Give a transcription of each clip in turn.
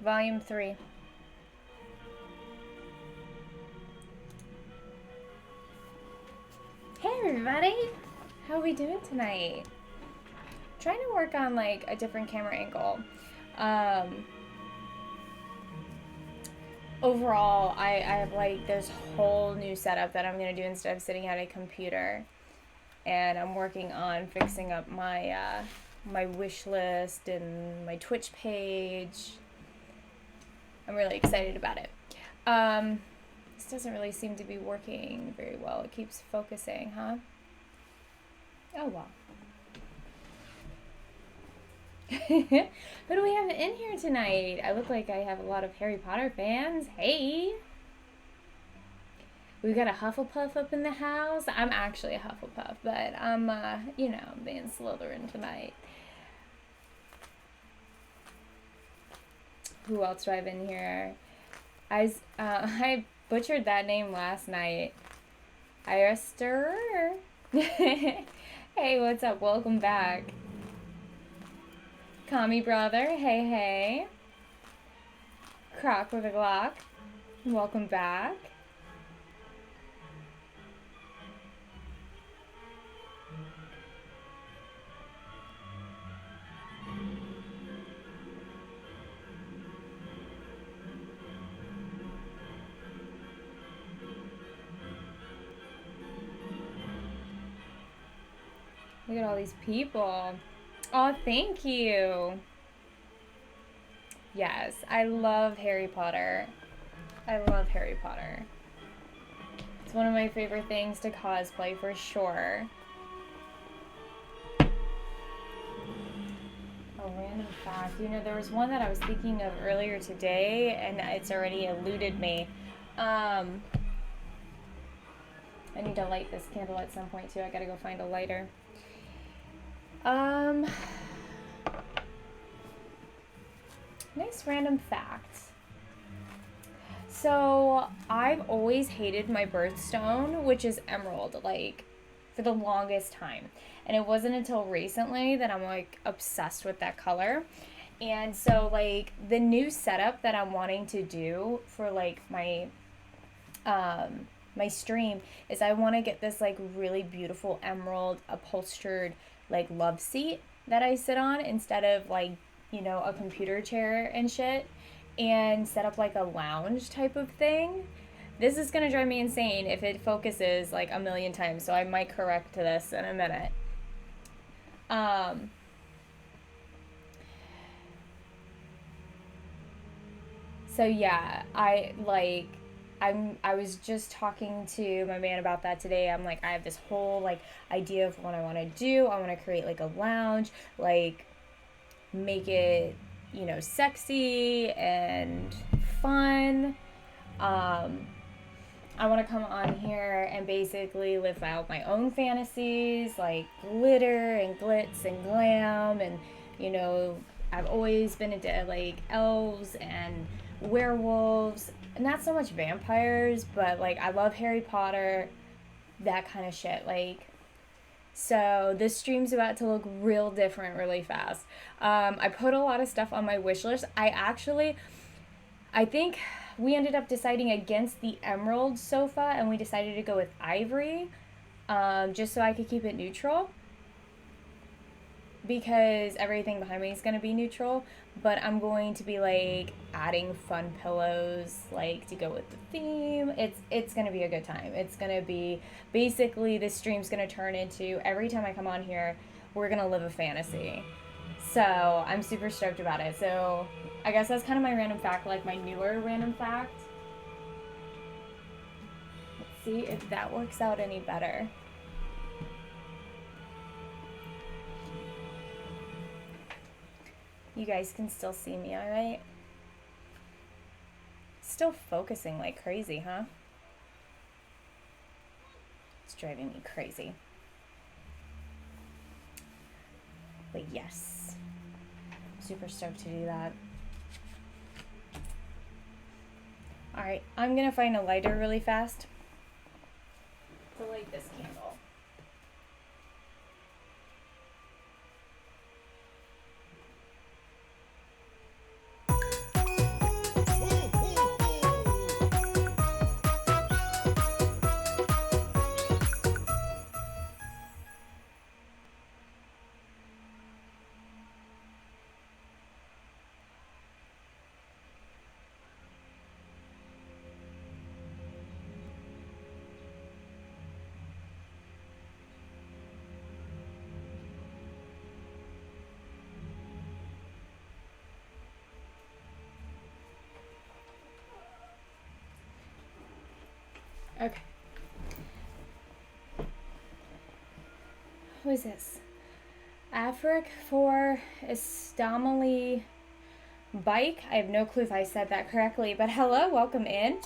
Volume 3. Hey everybody! How are we doing tonight? Trying to work on like a different camera angle. Overall, I have like this whole new setup that I'm gonna do instead of sitting at a computer. And I'm working on fixing up my my wish list and my Twitch page. I'm really excited about it. This doesn't really seem to be working very well. It keeps focusing, huh? Oh well. Who do we have in here tonight? I look like I have a lot of Harry Potter fans. Hey! We got a Hufflepuff up in the house. I'm actually a Hufflepuff, but I'm, you know, being Slytherin tonight. Who else do I have in here? I butchered that name last night. Irister. Hey, what's up? Welcome back. Commie brother. Hey, hey. Croc with a Glock. Welcome back. Look at all these people. Oh, thank you. Yes, I love Harry Potter. I love Harry Potter. It's one of my favorite things to cosplay for sure. A random fact. You know, there was one that I was thinking of earlier today, and it's already eluded me. I need to light this candle at some point, too. I gotta go find a lighter. Nice random fact. So, I've always hated my birthstone, which is emerald, like, for the longest time. And it wasn't until recently that I'm, like, obsessed with that color. And so, like, the new setup that I'm wanting to do for, like, my stream is I want to get this, like, really beautiful emerald upholstered, like, love seat that I sit on instead of, like, you know, a computer chair and shit, and set up like a lounge type of thing. This is gonna drive me insane if it focuses like a million times, so I might correct this in a minute. So yeah, I was just talking to my man about that today. I'm like, I have this whole like idea of what I want to do. I want to create like a lounge, like make it, you know, sexy and fun. I want to come on here and basically live out my own fantasies, like glitter and glitz and glam, and you know, I've always been into like elves and werewolves, not so much vampires, but like I love Harry Potter, that kind of shit. Like, so this stream's about to look real different really fast. I put a lot of stuff on my wish list. I think we ended up deciding against the emerald sofa, and we decided to go with ivory, just so I could keep it neutral, because everything behind me is going to be neutral, but I'm going to be like adding fun pillows like to go with the theme. It's going to be a good time. It's going to be basically, this stream's going to turn into, every time I come on here, we're going to live a fantasy. So I'm super stoked about it. So I guess that's kind of my random fact, like my newer random fact. Let's see if that works out any better. You guys can still see me, all right? Still focusing like crazy, huh? It's driving me crazy. But yes, super stoked to do that. All right, I'm gonna find a lighter really fast to light this candle. Okay. Who is this? Afric for Estamali Bike. I have no clue if I said that correctly, but hello, welcome in.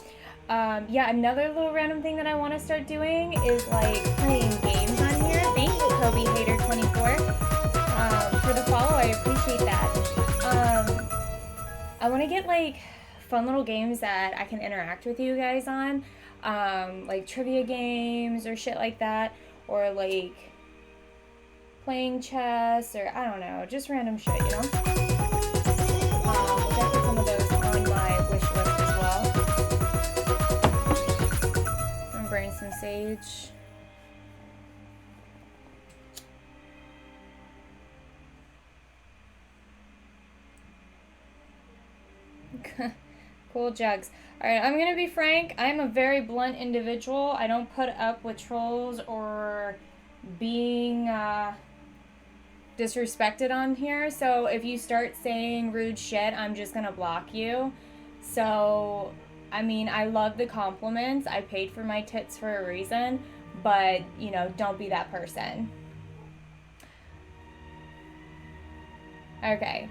Yeah, another little random thing that I want to start doing is like playing games on here. Thank you, Kobe Hater 24, for the follow. I appreciate that. I want to get like fun little games that I can interact with you guys on, like trivia games or shit like that, or like playing chess, or I don't know, just random shit, you know? We'll definitely some of those on my wish list as well. I'm burning some sage. Cool jugs. Alright, I'm gonna be frank. I'm a very blunt individual. I don't put up with trolls or being disrespected on here. So if you start saying rude shit, I'm just gonna block you. So, I mean, I love the compliments. I paid for my tits for a reason. But, you know, don't be that person. Okay.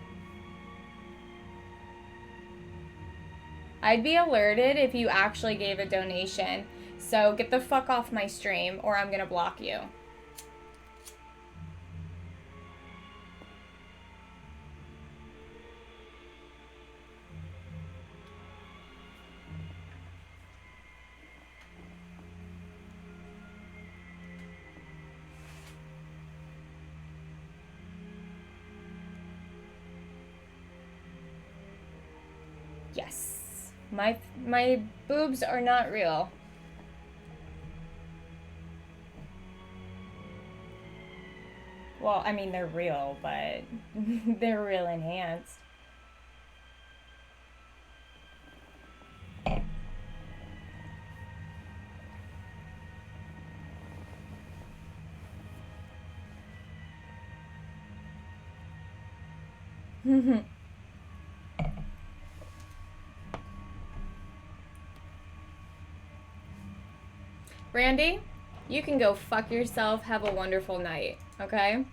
I'd be alerted if you actually gave a donation. So get the fuck off my stream or I'm gonna block you. Yes. My boobs are not real. Well, I mean, they're real, but they're real enhanced. Randy, you can go fuck yourself. Have a wonderful night, okay?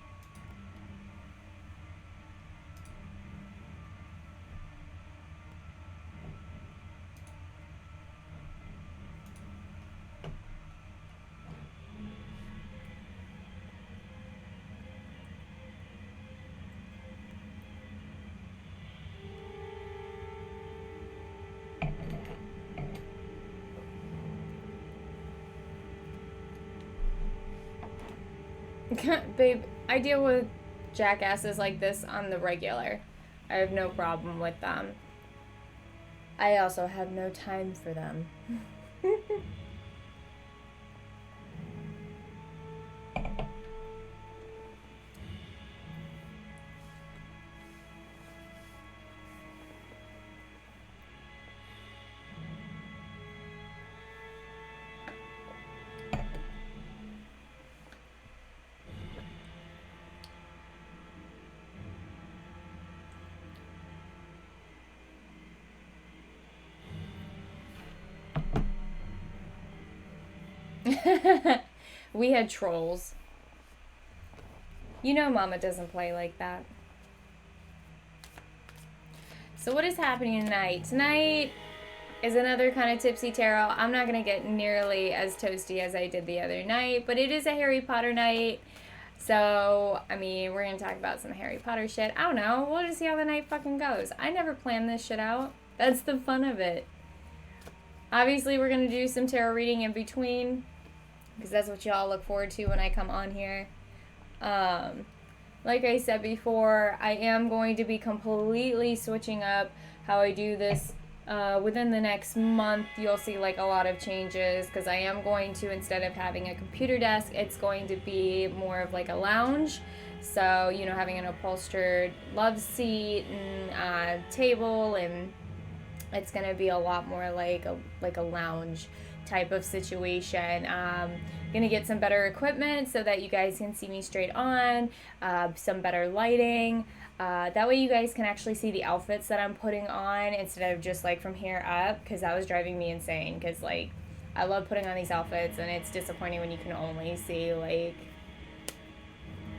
Babe, I deal with jackasses like this on the regular. I have no problem with them. I also have no time for them. We had trolls. You know Mama doesn't play like that. So what is happening tonight? Tonight is another kind of tipsy tarot. I'm not going to get nearly as toasty as I did the other night, but it is a Harry Potter night. So, I mean, we're going to talk about some Harry Potter shit. I don't know. We'll just see how the night fucking goes. I never planned this shit out. That's the fun of it. Obviously, we're going to do some tarot reading in between, because that's what y'all look forward to when I come on here. Like I said before, I am going to be completely switching up how I do this. Within the next month, you'll see like a lot of changes, because I am going to, instead of having a computer desk, it's going to be more of like a lounge. So, you know, having an upholstered love seat and table, and it's going to be a lot more like a lounge type of situation. Gonna get some better equipment so that you guys can see me straight on, some better lighting, that way you guys can actually see the outfits that I'm putting on instead of just like from here up, because that was driving me insane, because like I love putting on these outfits, and it's disappointing when you can only see like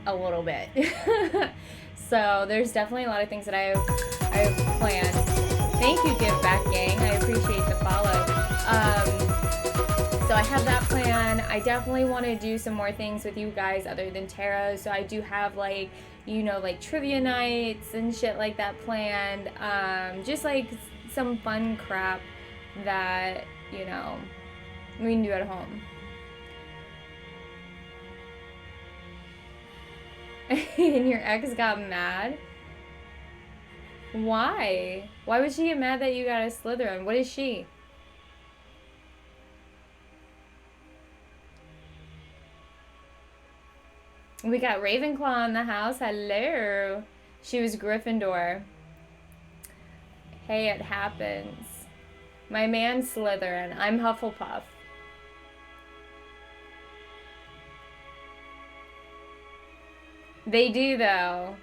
a little bit. So there's definitely a lot of things that I have planned. Thank you, Give Back Gang. I appreciate the follow. So I have that plan. I definitely want to do some more things with you guys other than tarot. So I do have like, you know, like trivia nights and shit like that planned. Just like some fun crap that, you know, we can do at home. And your ex got mad? Why? Why would she get mad that you got a Slytherin? What is she? We got Ravenclaw in the house. Hello. She was Gryffindor. Hey, it happens. My man's Slytherin. I'm Hufflepuff. They do, though.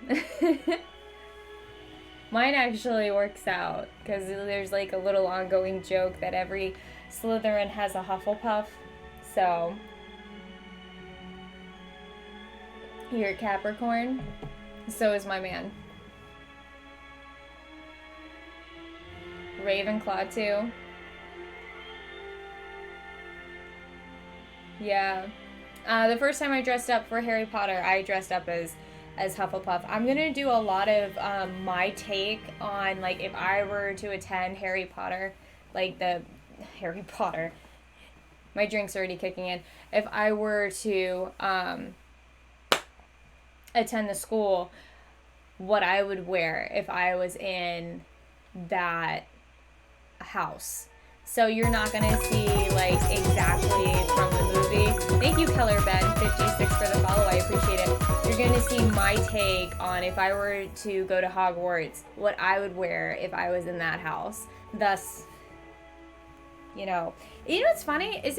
Mine actually works out because there's like a little ongoing joke that every Slytherin has a Hufflepuff. So, you're a Capricorn. So is my man. Ravenclaw too. Yeah. The first time I dressed up for Harry Potter, I dressed up as Hufflepuff. I'm gonna do a lot of my take on like if I were to attend Harry Potter, like the Harry Potter. My drink's already kicking in. If I were to attend the school, what I would wear if I was in that house. So you're not gonna see like exactly from the movie. Thank you, Keller Ben 56 for the follow. I appreciate it. You're gonna see my take on if I were to go to Hogwarts, what I would wear if I was in that house. Thus, you know what's funny is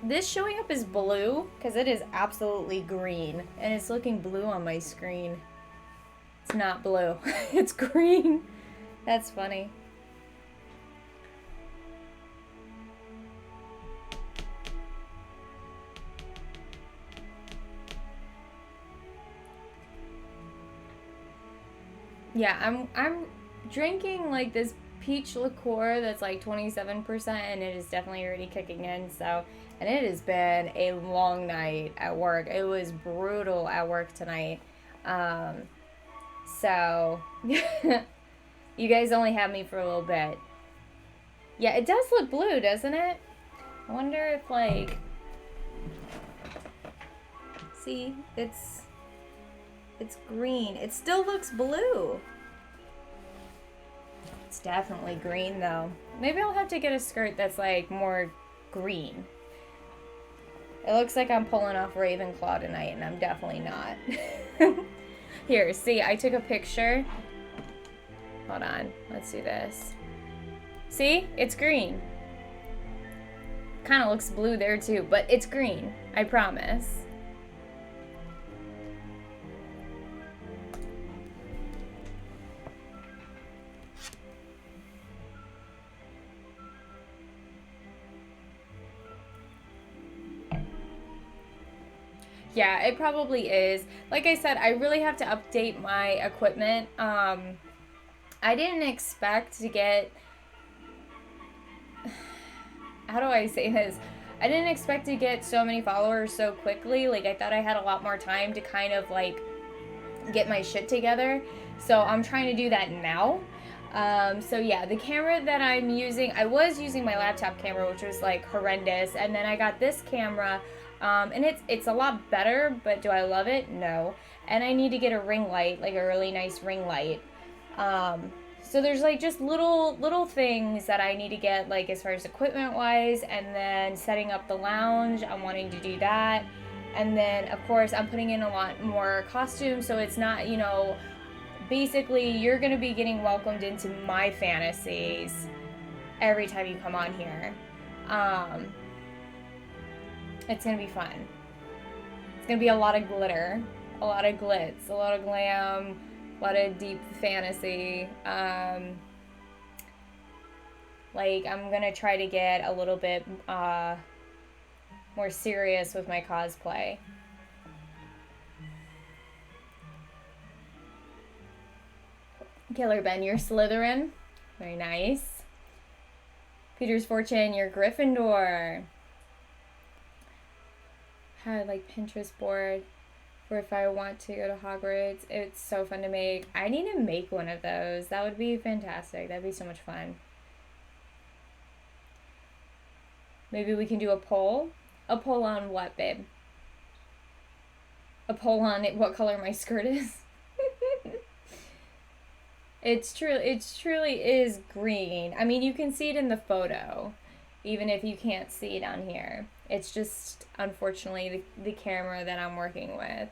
this showing up as blue because it is absolutely green and it's looking blue on my screen. It's not blue. It's green. That's funny. Yeah, I'm drinking like this peach liqueur that's like 27% and it is definitely already kicking in. So, and it has been a long night at work. It was brutal at work tonight. So you guys only have me for a little bit. Yeah, it does look blue, doesn't it? I wonder if like, see, it's green. It still looks blue. It's definitely green though. Maybe I'll have to get a skirt that's like more green. It looks like I'm pulling off Ravenclaw tonight and I'm definitely not. Here, see, I took a picture. Hold on, let's do this. See, it's green. Kind of looks blue there too, but it's green, I promise. Yeah, it probably is. Like I said, I really have to update my equipment. I didn't expect to get... How do I say this? I didn't expect to get so many followers so quickly. Like, I thought I had a lot more time to kind of, like, get my shit together. So I'm trying to do that now. So yeah, the camera that I'm using, I was using my laptop camera, which was, like, horrendous. And then I got this camera... and it's a lot better, but do I love it? No. And I need to get a ring light, like a really nice ring light. So there's like just little things that I need to get, like as far as equipment wise, and then setting up the lounge. I'm wanting to do that. And then of course I'm putting in a lot more costumes, so it's not, basically you're going to be getting welcomed into my fantasies every time you come on here. It's going to be fun. It's going to be a lot of glitter, a lot of glitz, a lot of glam, a lot of deep fantasy. Like, I'm going to try to get a little bit more serious with my cosplay. Killer Ben, you're Slytherin. Very nice. Peter's Fortune, you're Gryffindor. Had like Pinterest board for if I want to go to Hogwarts. It's so fun to make. I need to make one of those. That would be fantastic. That'd be so much fun. Maybe we can do a poll. A poll on what, babe? A poll on what color my skirt is. It truly is green. I mean, you can see it in the photo, even if you can't see it on here. It's just, unfortunately, the camera that I'm working with.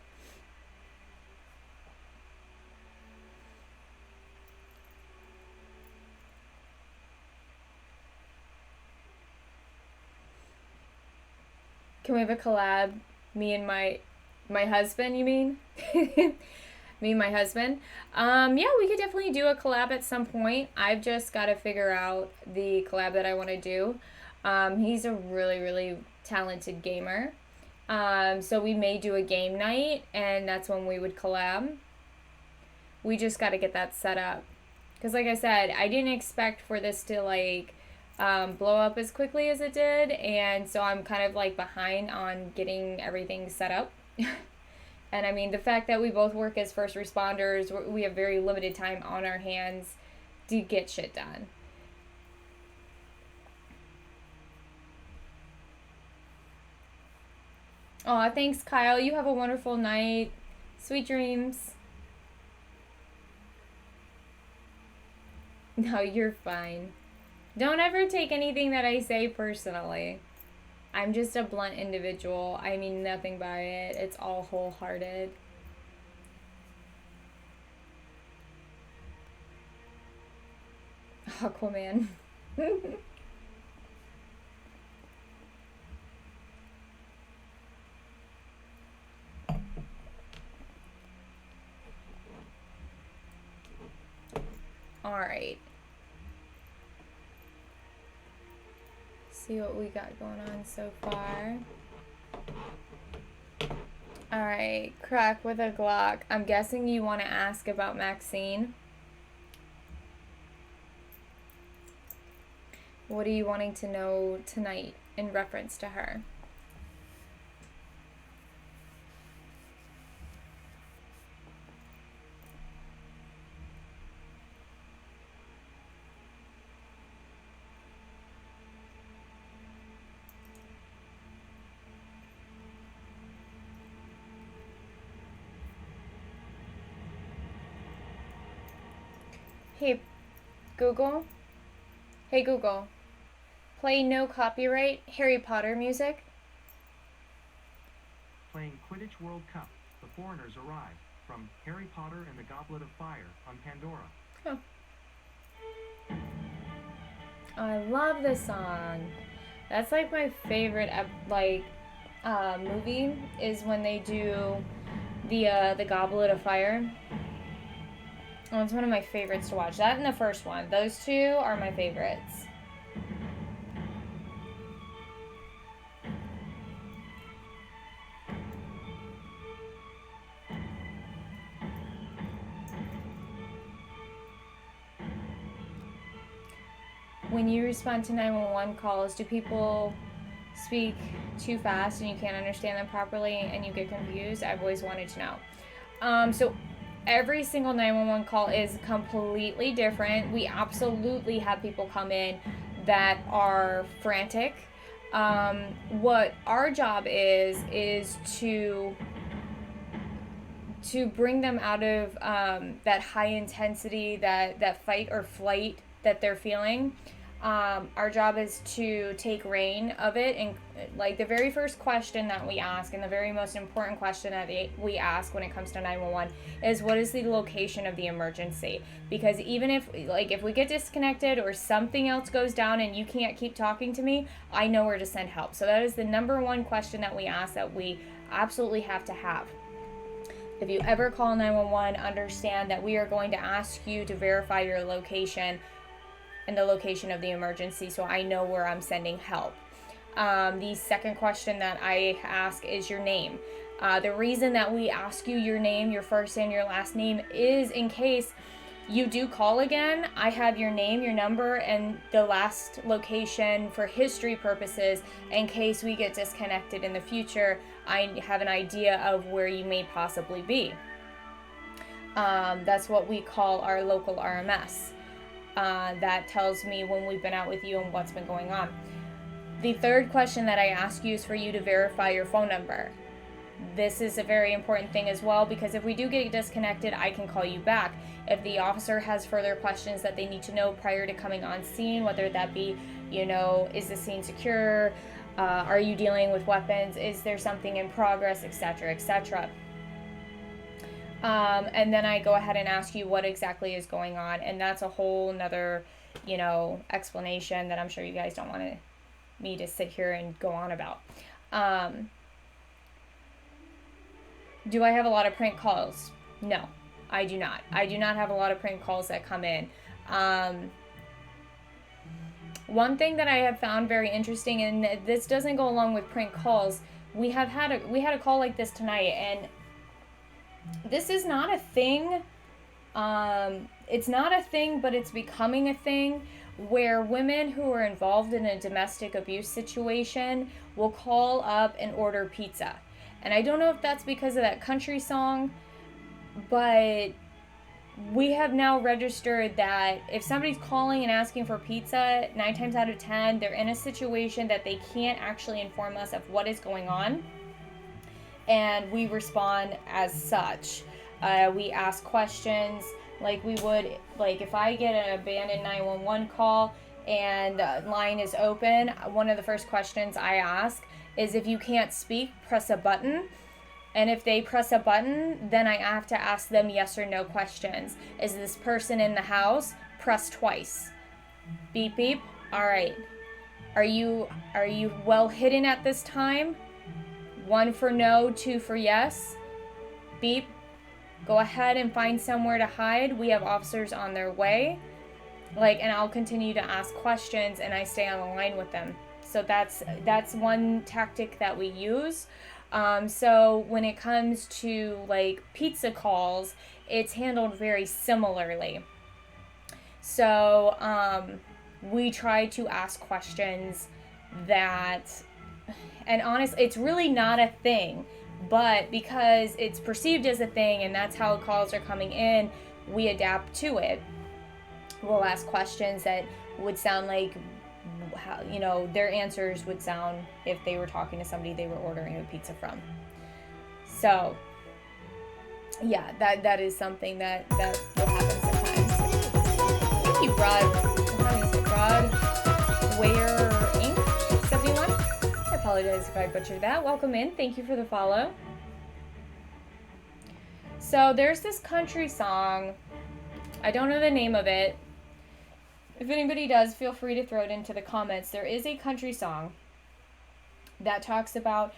Can we have a collab? Me and my husband, you mean? Me and my husband. Yeah, we could definitely do a collab at some point. I've just got to figure out the collab that I want to do. He's a really, really talented gamer. So we may do a game night, and that's when we would collab. We just got to get that set up. Because like I said, I didn't expect for this to like blow up as quickly as it did. And so I'm kind of like behind on getting everything set up. And I mean, the fact that we both work as first responders, we have very limited time on our hands to get shit done. Aw, thanks, Kyle. You have a wonderful night. Sweet dreams. No, you're fine. Don't ever take anything that I say personally. I'm just a blunt individual. I mean nothing by it. It's all wholehearted. Aquaman. All right. See what we got going on so far. Alright, Crack with a Glock. I'm guessing you want to ask about Maxine. What are you wanting to know tonight in reference to her? Hey, Google. Hey, Google. Play no copyright Harry Potter music. Playing Quidditch World Cup. The Foreigners Arrive. From Harry Potter and the Goblet of Fire on Pandora. Huh. I love this song. That's like my favorite movie is when they do the Goblet of Fire. Oh, it's one of my favorites to watch. That and the first one. Those two are my favorites. When you respond to 911 calls, do people speak too fast and you can't understand them properly and you get confused? I've always wanted to know. So every single 911 call is completely different. We absolutely have people come in that are frantic. What our job is to bring them out of that high intensity, that fight or flight that they're feeling. Our job is to take reign of it, and like the very first question that we ask, and the very most important question that we ask when it comes to 911 is, what is the location of the emergency? Because even if we get disconnected or something else goes down and you can't keep talking to me, I know where to send help. So that is the number one question that we ask, that we absolutely have to have. If you ever call 911, understand that we are going to ask you to verify your location and the location of the emergency, so I know where I'm sending help. The second question that I ask is your name. The reason that we ask you your name, your first and your last name, is in case you do call again. I have your name, your number, and the last location for history purposes. In case we get disconnected in the future, I have an idea of where you may possibly be. That's what we call our local RMS. That tells me when we've been out with you and what's been going on. The third question that I ask you is for you to verify your phone number. This is a very important thing as well, because if we do get disconnected, I can call you back. If the officer has further questions that they need to know prior to coming on scene, whether that be, is the scene secure? Are you dealing with weapons? Is there something in progress, etc., etc.? And then I go ahead and ask you what exactly is going on, and that's a whole nother, explanation that I'm sure you guys don't want me to sit here and go on about. Do I have a lot of prank calls? No, I do not. I do not have a lot of prank calls that come in. One thing that I have found very interesting, and this doesn't go along with prank calls, we had a call like this tonight, and this is not a thing. It's not a thing, but it's becoming a thing, where women who are involved in a domestic abuse situation will call up and order pizza. And I don't know if that's because of that country song, but we have now registered that if somebody's calling and asking for pizza, 9 times out of 10, they're in a situation that they can't actually inform us of what is going on. And we respond as such. We ask questions like we would, like if I get an abandoned 911 call and the line is open, one of the first questions I ask is, if you can't speak, press a button. And if they press a button, then I have to ask them yes or no questions. Is this person in the house? Press twice. Beep, beep. All right. Are you well hidden at this time? 1 for no, 2 for yes. Beep. Go ahead and find somewhere to hide. We have officers on their way. And I'll continue to ask questions, and I stay on the line with them. So that's one tactic that we use. So when it comes to pizza calls, it's handled very similarly. So we try to ask questions that, and honestly, it's really not a thing, but because it's perceived as a thing and that's how calls are coming in, we adapt to it. We'll ask questions that would sound like how, their answers would sound if they were talking to somebody they were ordering a pizza from. So yeah, that is something that will happen sometimes. Thank you, Broadware Inc. 71. I apologize if I butchered that. Welcome in. Thank you for the follow. So there's this country song. I don't know the name of it. If anybody does, feel free to throw it into the comments. There is a country song that talks about,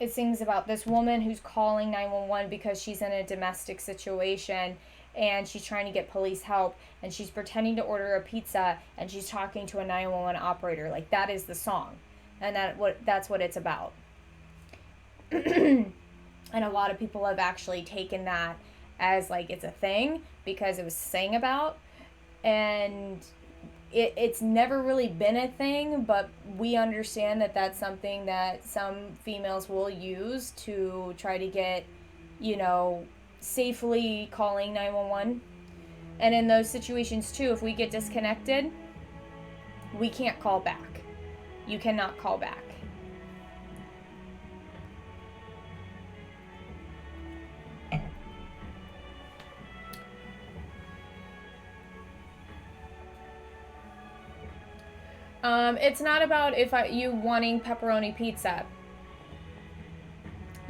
it sings about this woman who's calling 911 because she's in a domestic situation and she's trying to get police help, and she's pretending to order a pizza and she's talking to a 911 operator. That is the song. And that's what it's about. And a lot of people have actually taken that as it's a thing because it was sang about. And it's never really been a thing, but we understand that that's something that some females will use to try to get, safely calling 911. And in those situations too, if we get disconnected, we can't call back. You cannot call back. It's not about you wanting pepperoni pizza.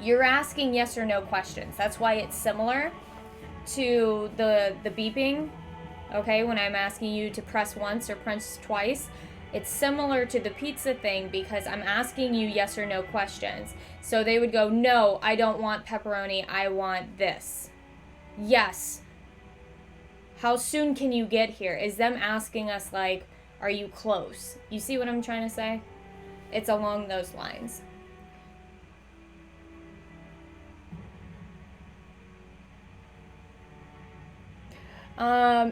You're asking yes or no questions. That's why it's similar to the beeping. Okay, when I'm asking you to press once or press twice, it's similar to the pizza thing because I'm asking you yes or no questions. So they would go, no, I don't want pepperoni. I want this. Yes. How soon can you get here? Is them asking us are you close? You see what I'm trying to say? It's along those lines.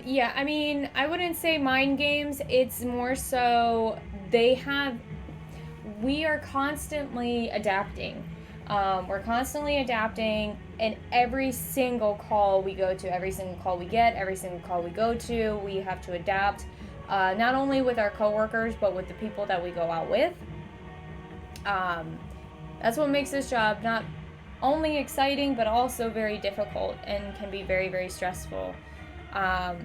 Yeah, I mean, I wouldn't say mind games. It's more so they have, we are constantly adapting. We're constantly adapting, and every single call we go to, every single call we get, every single call we go to, we have to adapt. Not only with our coworkers, but with the people that we go out with. Um, that's what makes this job not only exciting, but also very difficult and can be very, very stressful. Um,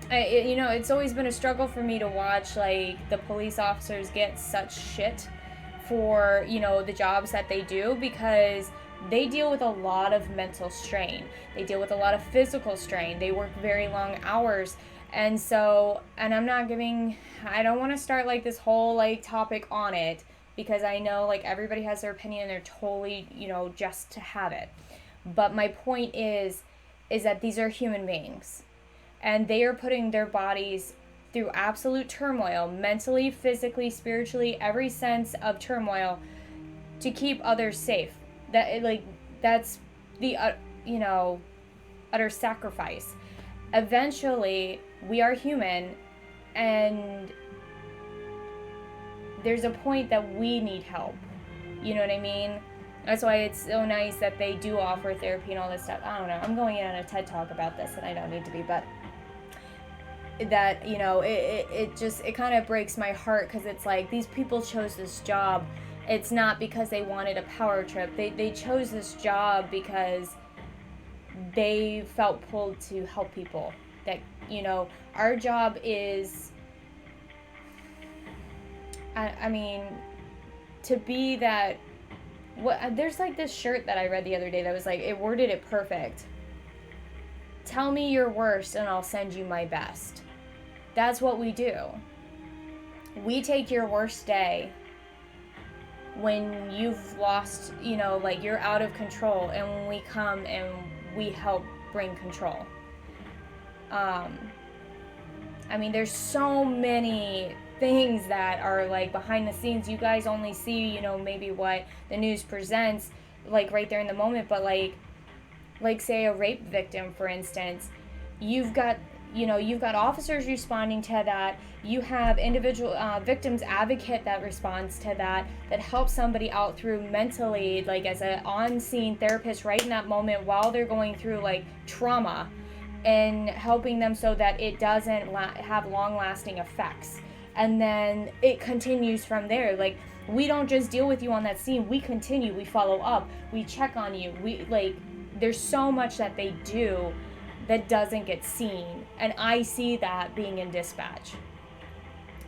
it's always been a struggle for me to watch like the police officers get such shit for the jobs that they do, because they deal with a lot of mental strain, they deal with a lot of physical strain, they work very long hours. And so, and I don't want to start like this whole like topic on it, because I know like everybody has their opinion and they're totally just to have it. But my point is that these are human beings, and they are putting their bodies through absolute turmoil, mentally, physically, spiritually, every sense of turmoil, to keep others safe. That's the utter sacrifice. Eventually, we are human, and there's a point that we need help. You know what I mean? That's why it's so nice that they do offer therapy and all this stuff. I don't know. I'm going in on a TED Talk about this, and I don't need to be, but that it kind of breaks my heart, because it's like these people chose this job. It's not because they wanted a power trip. They chose this job because they felt pulled to help people. That our job is, I mean, to be that. There's like this shirt that I read the other day that was like, it worded it perfect. Tell me your worst and I'll send you my best. That's what we do. We take your worst day when you've lost, like you're out of control, and when we come and we help bring control. I mean, there's so many things that are like behind the scenes. You guys only see, maybe what the news presents, like right there in the moment. But like say a rape victim, for instance, you've got officers responding to that. You have individual victims advocate that responds to that helps somebody out through mentally, like as an on-scene therapist right in that moment while they're going through like trauma, and helping them so that it doesn't have long-lasting effects. And then it continues from there. Like, we don't just deal with you on that scene. We continue. We follow up. We check on you. There's so much that they do that doesn't get seen. And I see that being in dispatch.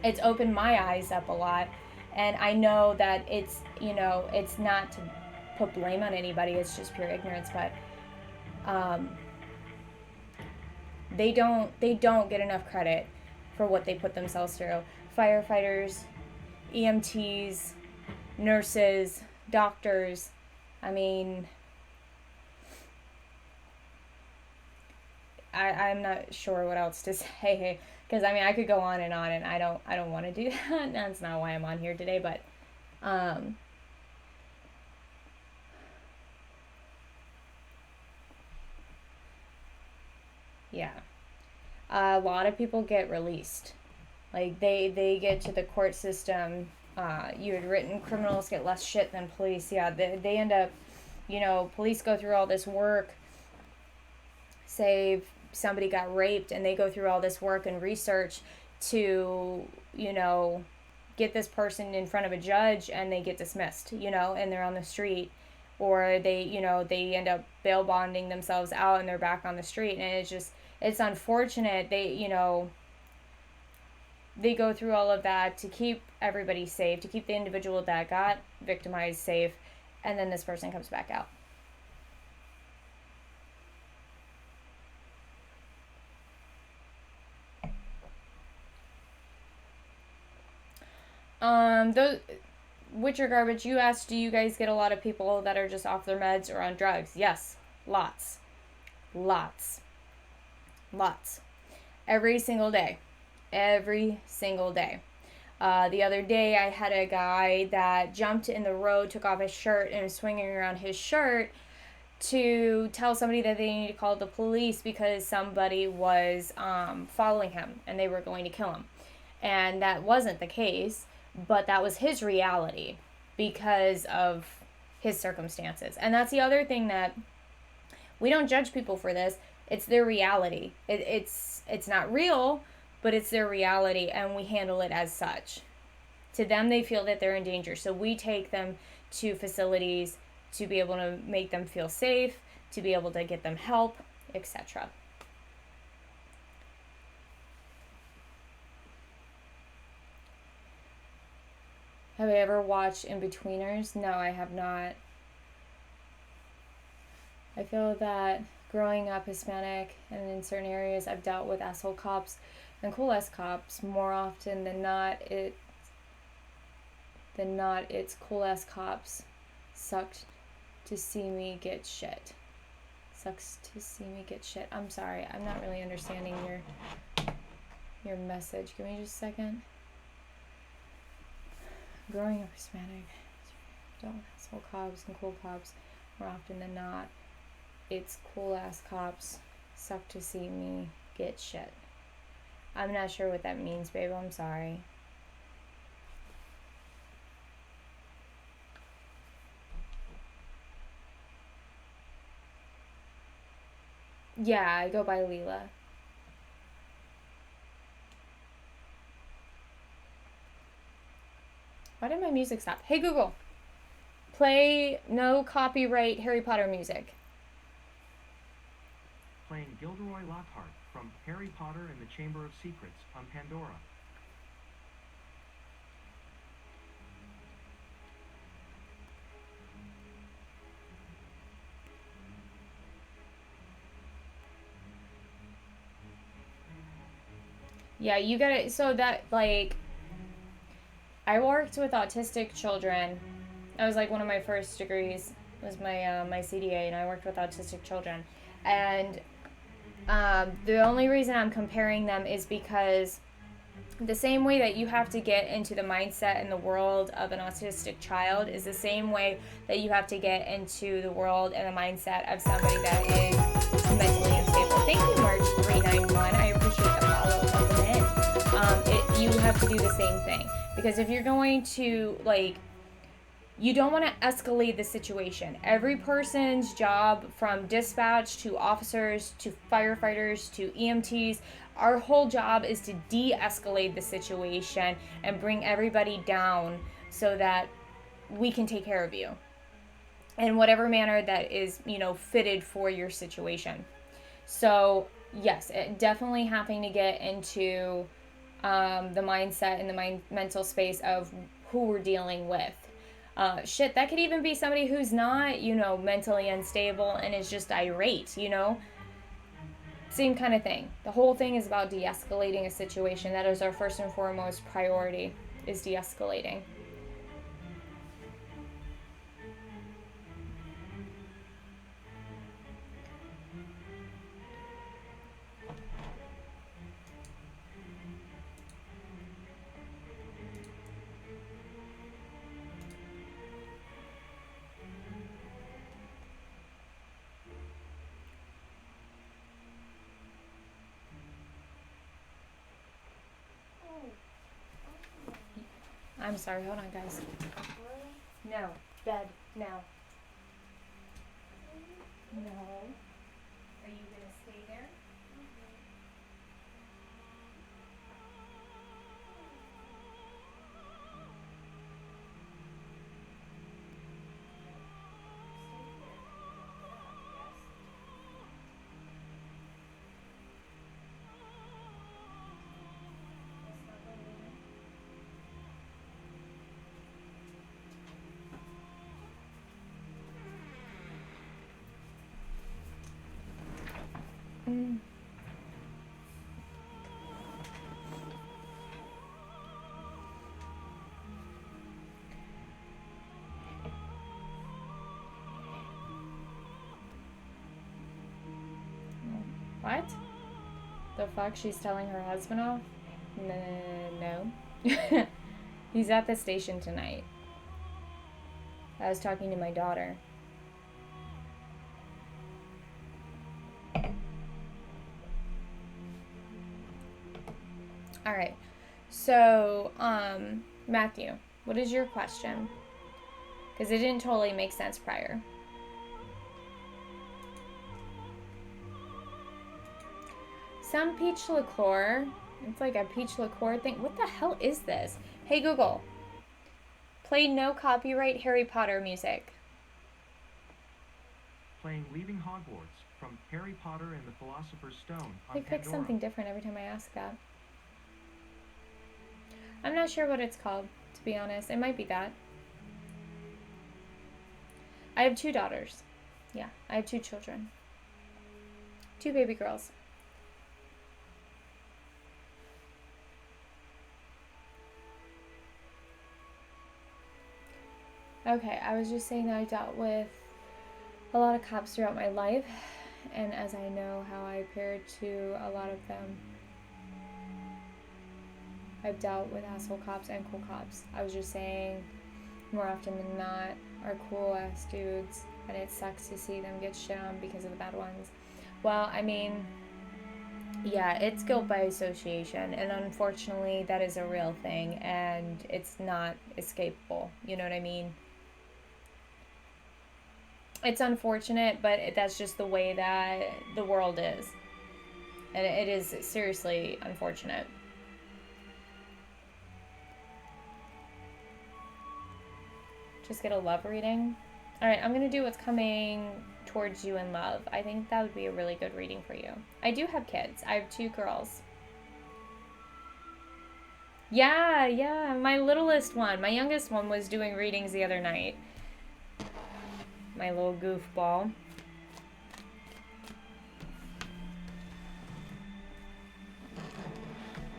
It's opened my eyes up a lot. And I know that it's not to put blame on anybody. It's just pure ignorance. But they don't get enough credit for what they put themselves through. Firefighters, EMTs, nurses, doctors. I mean, I'm not sure what else to say, because I mean I could go on, and I don't want to do that. That's not why I'm on here today, but yeah. A lot of people get released. Like, they get to the court system. You had written criminals get less shit than police. Yeah, they end up, police go through all this work. Say somebody got raped, and they go through all this work and research to, get this person in front of a judge, and they get dismissed, and they're on the street. Or they end up bail bonding themselves out, and they're back on the street. And it's unfortunate. They go through all of that to keep everybody safe, to keep the individual that got victimized safe, and then this person comes back out. Which are garbage. You asked, do you guys get a lot of people that are just off their meds or on drugs? Yes, lots. Every single day. The other day, I had a guy that jumped in the road, took off his shirt, and was swinging around his shirt to tell somebody that they need to call the police because somebody was following him and they were going to kill him. And that wasn't the case, but that was his reality because of his circumstances. And that's the other thing, that we don't judge people for this. It's their reality. It's not real, but it's their reality, and we handle it as such. To them, they feel that they're in danger, so we take them to facilities to be able to make them feel safe, to be able to get them help, etc. Have I ever watched In-Betweeners? No, I have not. I feel that growing up Hispanic and in certain areas, I've dealt with asshole cops and cool ass cops more often than not. It's cool ass cops. Sucked to see me get shit. Sucks to see me get shit. I'm sorry, I'm not really understanding your message. Give me just a second. Growing up Hispanic, don't asshole cops and cool cops more often than not. It's cool ass cops. Suck to see me get shit. I'm not sure what that means, babe. I'm sorry. Yeah, I go by Leela. Why did my music stop? Hey Google, play no copyright Harry Potter music. Playing Gilderoy Lockhart from Harry Potter and the Chamber of Secrets on Pandora. Yeah, you gotta, so that, like, I worked with autistic children. That was like one of my first degrees, was my CDA, and I worked with autistic children. And the only reason I'm comparing them is because the same way that you have to get into the mindset and the world of an autistic child is the same way that you have to get into the world and the mindset of somebody that is mentally unstable. Thank you, March 391. I appreciate the follow. Welcome in. You have to do the same thing, because if you're going to, like, you don't want to escalate the situation. Every person's job, from dispatch to officers to firefighters to EMTs, our whole job is to de-escalate the situation and bring everybody down so that we can take care of you in whatever manner that is, fitted for your situation. So yes, definitely having to get into the mindset and the mental space of who we're dealing with. That could even be somebody who's not, mentally unstable and is just irate, Same kind of thing. The whole thing is about de-escalating a situation. That is our first and foremost priority, is de-escalating. I'm sorry, hold on, guys. No, bed, now. No. Are you gonna stay there? What? The fuck? She's telling her husband off? No. He's at the station tonight. I was talking to my daughter. All right. So, Matthew, what is your question? Because it didn't totally make sense prior. Some peach liqueur. It's like a peach liqueur thing. What the hell is this? Hey, Google. Play no copyright Harry Potter music. Playing Leaving Hogwarts from Harry Potter and the Philosopher's Stone on They pick Pandora. something different every time I ask that. I'm not sure what it's called, to be honest. It might be that. I have 2 daughters. Yeah, I have 2 children. 2 baby girls. Okay, I was just saying that I dealt with a lot of cops throughout my life, and as I know how I appeared to a lot of them, I've dealt with asshole cops and cool cops. I was just saying, more often than not, are cool ass dudes, and it sucks to see them get shit on because of the bad ones. Well, I mean, yeah, it's guilt by association, and unfortunately, that is a real thing, and it's not escapable. You know what I mean? It's unfortunate, but that's just the way that the world is. And it is seriously unfortunate. Just get a love reading. Alright, I'm going to do what's coming towards you in love. I think that would be a really good reading for you. I do have kids. I have 2 girls. Yeah. My littlest one. My youngest one was doing readings the other night. My little goofball.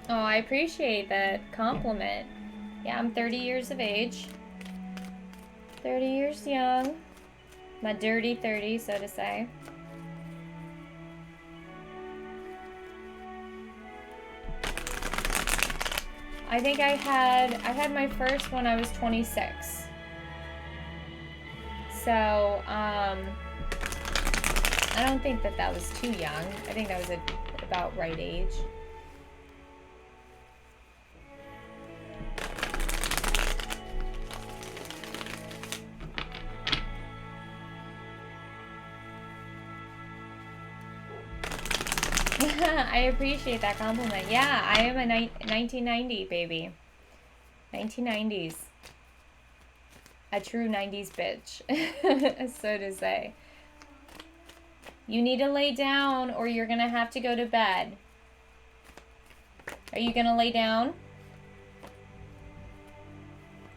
Oh, I appreciate that compliment. Yeah, I'm 30 years of age. 30 years young. My dirty 30, so to say. I think I had my first when I was 26. So, I don't think that was too young. I think that was about right age. I appreciate that compliment. Yeah, I am a 1990 baby. 1990s. A true 90s bitch, so to say. You need to lay down or you're going to have to go to bed. Are you going to lay down?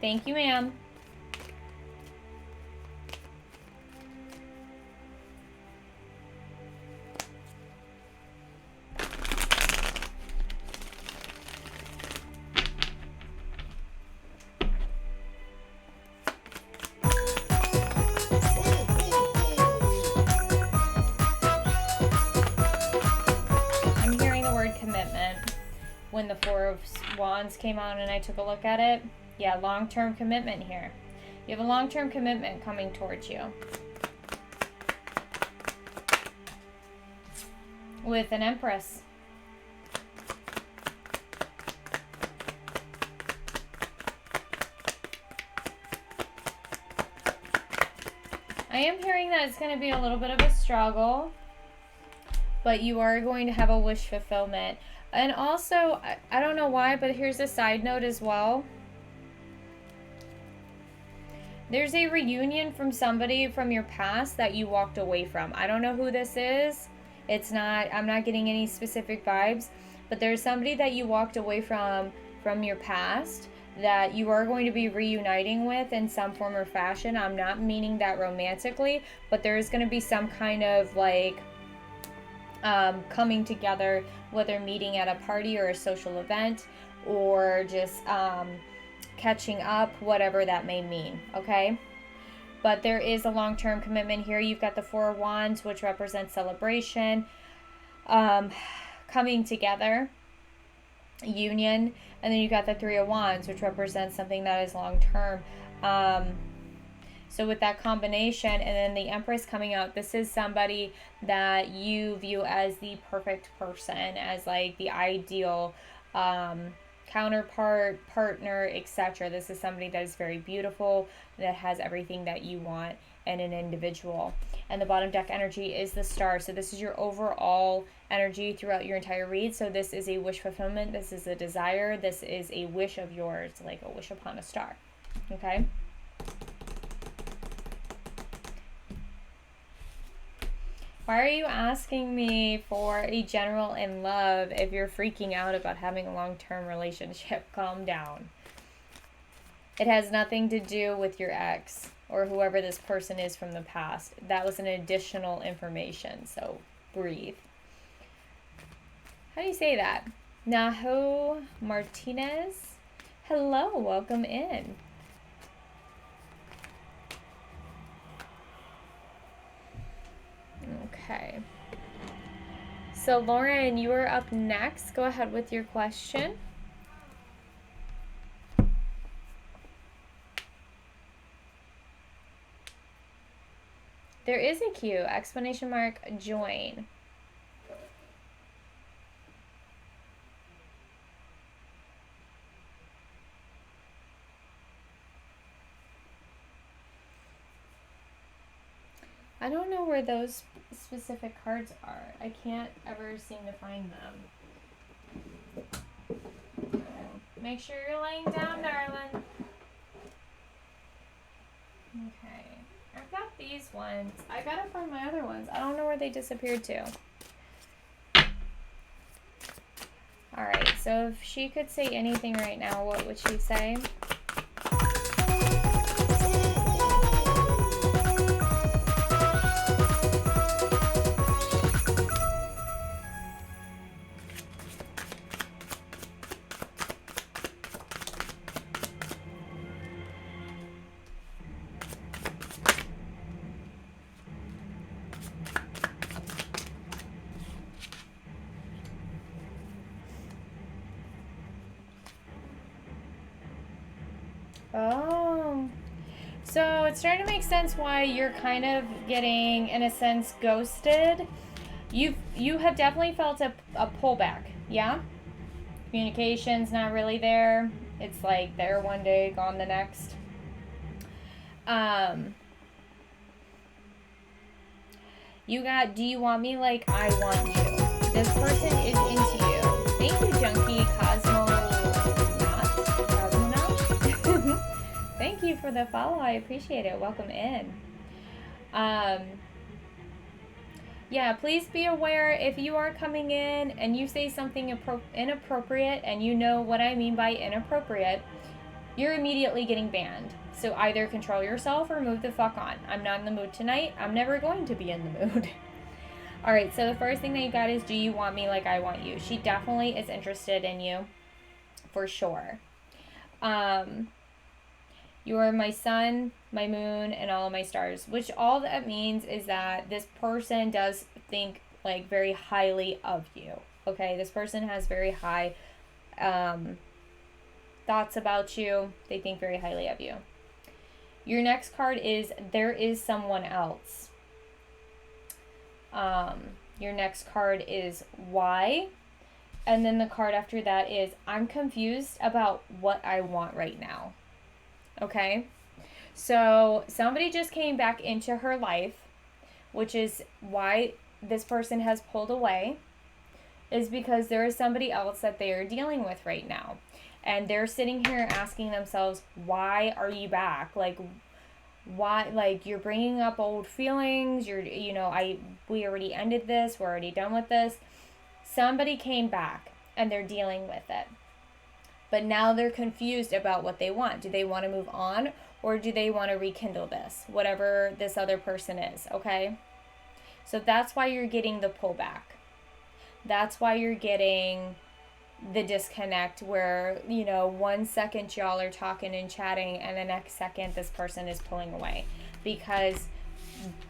Thank you, ma'am. When the 4 of Wands came out and I took a look at it, yeah, long-term commitment here. You have a long-term commitment coming towards you. With an Empress. I am hearing that it's going to be a little bit of a struggle, but you are going to have a wish fulfillment. And also, I don't know why, but here's a side note as well. There's a reunion from somebody from your past that you walked away from. I don't know who this is. I'm not getting any specific vibes, but there's somebody that you walked away from your past that you are going to be reuniting with in some form or fashion. I'm not meaning that romantically, but there is going to be some kind of like coming together, whether meeting at a party or a social event or just catching up, whatever that may mean, okay? But there is a long-term commitment here. You've got the 4 of Wands, which represents celebration, coming together. union. And then you got the Three of Wands, which represents something that is long term. So with that combination, and then the Empress coming out, this is somebody that you view as the perfect person, as like the ideal counterpart, partner, etc. This is somebody that is very beautiful, that has everything that you want in an individual. And the bottom deck energy is the Star. So this is your overall energy throughout your entire read. So this is a wish fulfillment. This is a desire. This is a wish of yours, like a wish upon a star. Okay? Why are you asking me for a general in love if you're freaking out about having a long-term relationship? Calm down. It has nothing to do with your ex or whoever this person is from the past. That was an additional information, so breathe. How do you say that? Naho Martinez? Hello, welcome in. Okay. So Lauren, you are up next. Go ahead with your question. There is a Q, explanation mark, join. I don't know where those specific cards are. I can't ever seem to find them. Make sure you're laying down, darling. Okay. I've got these ones. I gotta find my other ones. I don't know where they disappeared to. Alright, so if she could say anything right now, what would she say? Oh, so it's starting to make sense why you're kind of getting, in a sense, ghosted. You have definitely felt a pullback, yeah? Communication's not really there. It's like there one day, gone the next. You got, do you want me like I want you? This person is into you. Thank you, Junkie Cosmonaut. Thank you for the follow. I appreciate it. Welcome in. Yeah, please be aware if you are coming in and you say something inappropriate, and you know what I mean by inappropriate, you're immediately getting banned. So either control yourself or move the fuck on. I'm not in the mood tonight. I'm never going to be in the mood. All right, so the first thing that you got is, do you want me like I want you? She definitely is interested in you, for sure. You are my sun, my moon, and all of my stars, which all that means is that this person does think like very highly of you. Okay, this person has very high thoughts about you. They think very highly of you. Your next card is, there is someone else. Your next card is why, and then the card after that is, I'm confused about what I want right now. Okay, so somebody just came back into her life, which is why this person has pulled away, is because there is somebody else that they are dealing with right now. And they're sitting here asking themselves, why are you back? Like, why, like, you're bringing up old feelings. We already ended this. We're already done with this. Somebody came back and they're dealing with it. But now they're confused about what they want. Do they want to move on, or do they want to rekindle this? Whatever this other person is, okay? So that's why you're getting the pullback. That's why you're getting the disconnect where, 1 second y'all are talking and chatting and the next second this person is pulling away. Because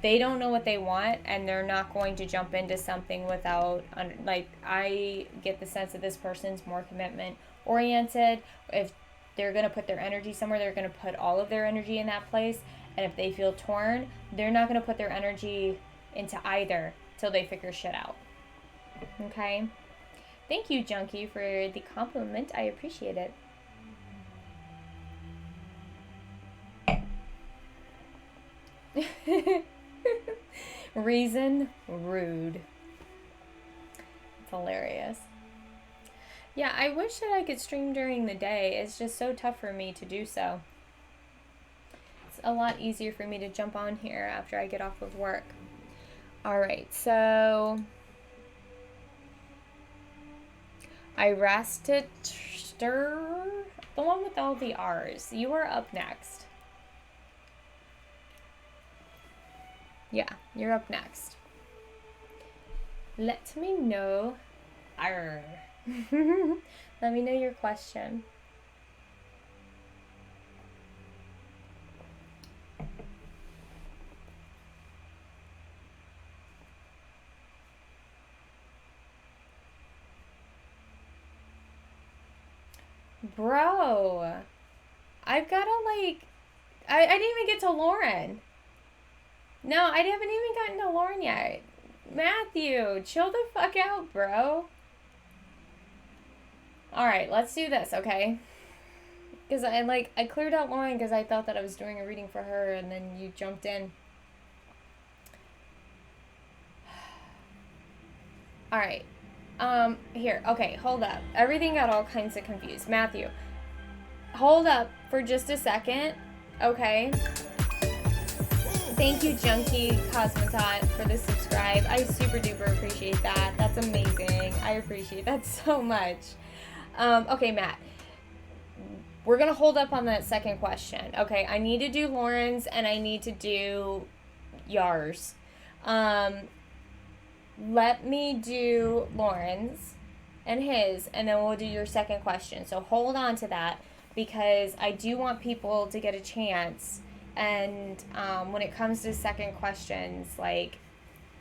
they don't know what they want, and they're not going to jump into something without, like, I get the sense that this person's more commitment oriented. If they're going to put their energy somewhere, they're going to put all of their energy in that place. And if they feel torn, they're not going to put their energy into either till they figure shit out. Okay? Thank you, Junkie, for the compliment. I appreciate it. Reason rude. It's hilarious. Yeah, I wish that I could stream during the day. It's just so tough for me to do so. It's a lot easier for me to jump on here after I get off of work. Alright, so I rested the one with all the R's. You are up next. Yeah, you're up next. Let me know. Arr. Let me know your question. Bro, I've got to like, I didn't even get to Lauren. No, I haven't even gotten to Lauren yet. Matthew, chill the fuck out, bro. Alright, let's do this, okay? Because I cleared out Lauren because I thought that I was doing a reading for her, and then you jumped in. Alright. Here, okay, hold up. Everything got all kinds of confused. Matthew, hold up for just a second, okay? Thank you, Junkie Cosmetot, for the subscribe. I super duper appreciate that. That's amazing. I appreciate that so much. Okay, Matt. We're going to hold up on that second question. Okay, I need to do Lauren's and I need to do yours. Let me do Lauren's and his, and then we'll do your second question. So hold on to that because I do want people to get a chance. And when it comes to second questions, like,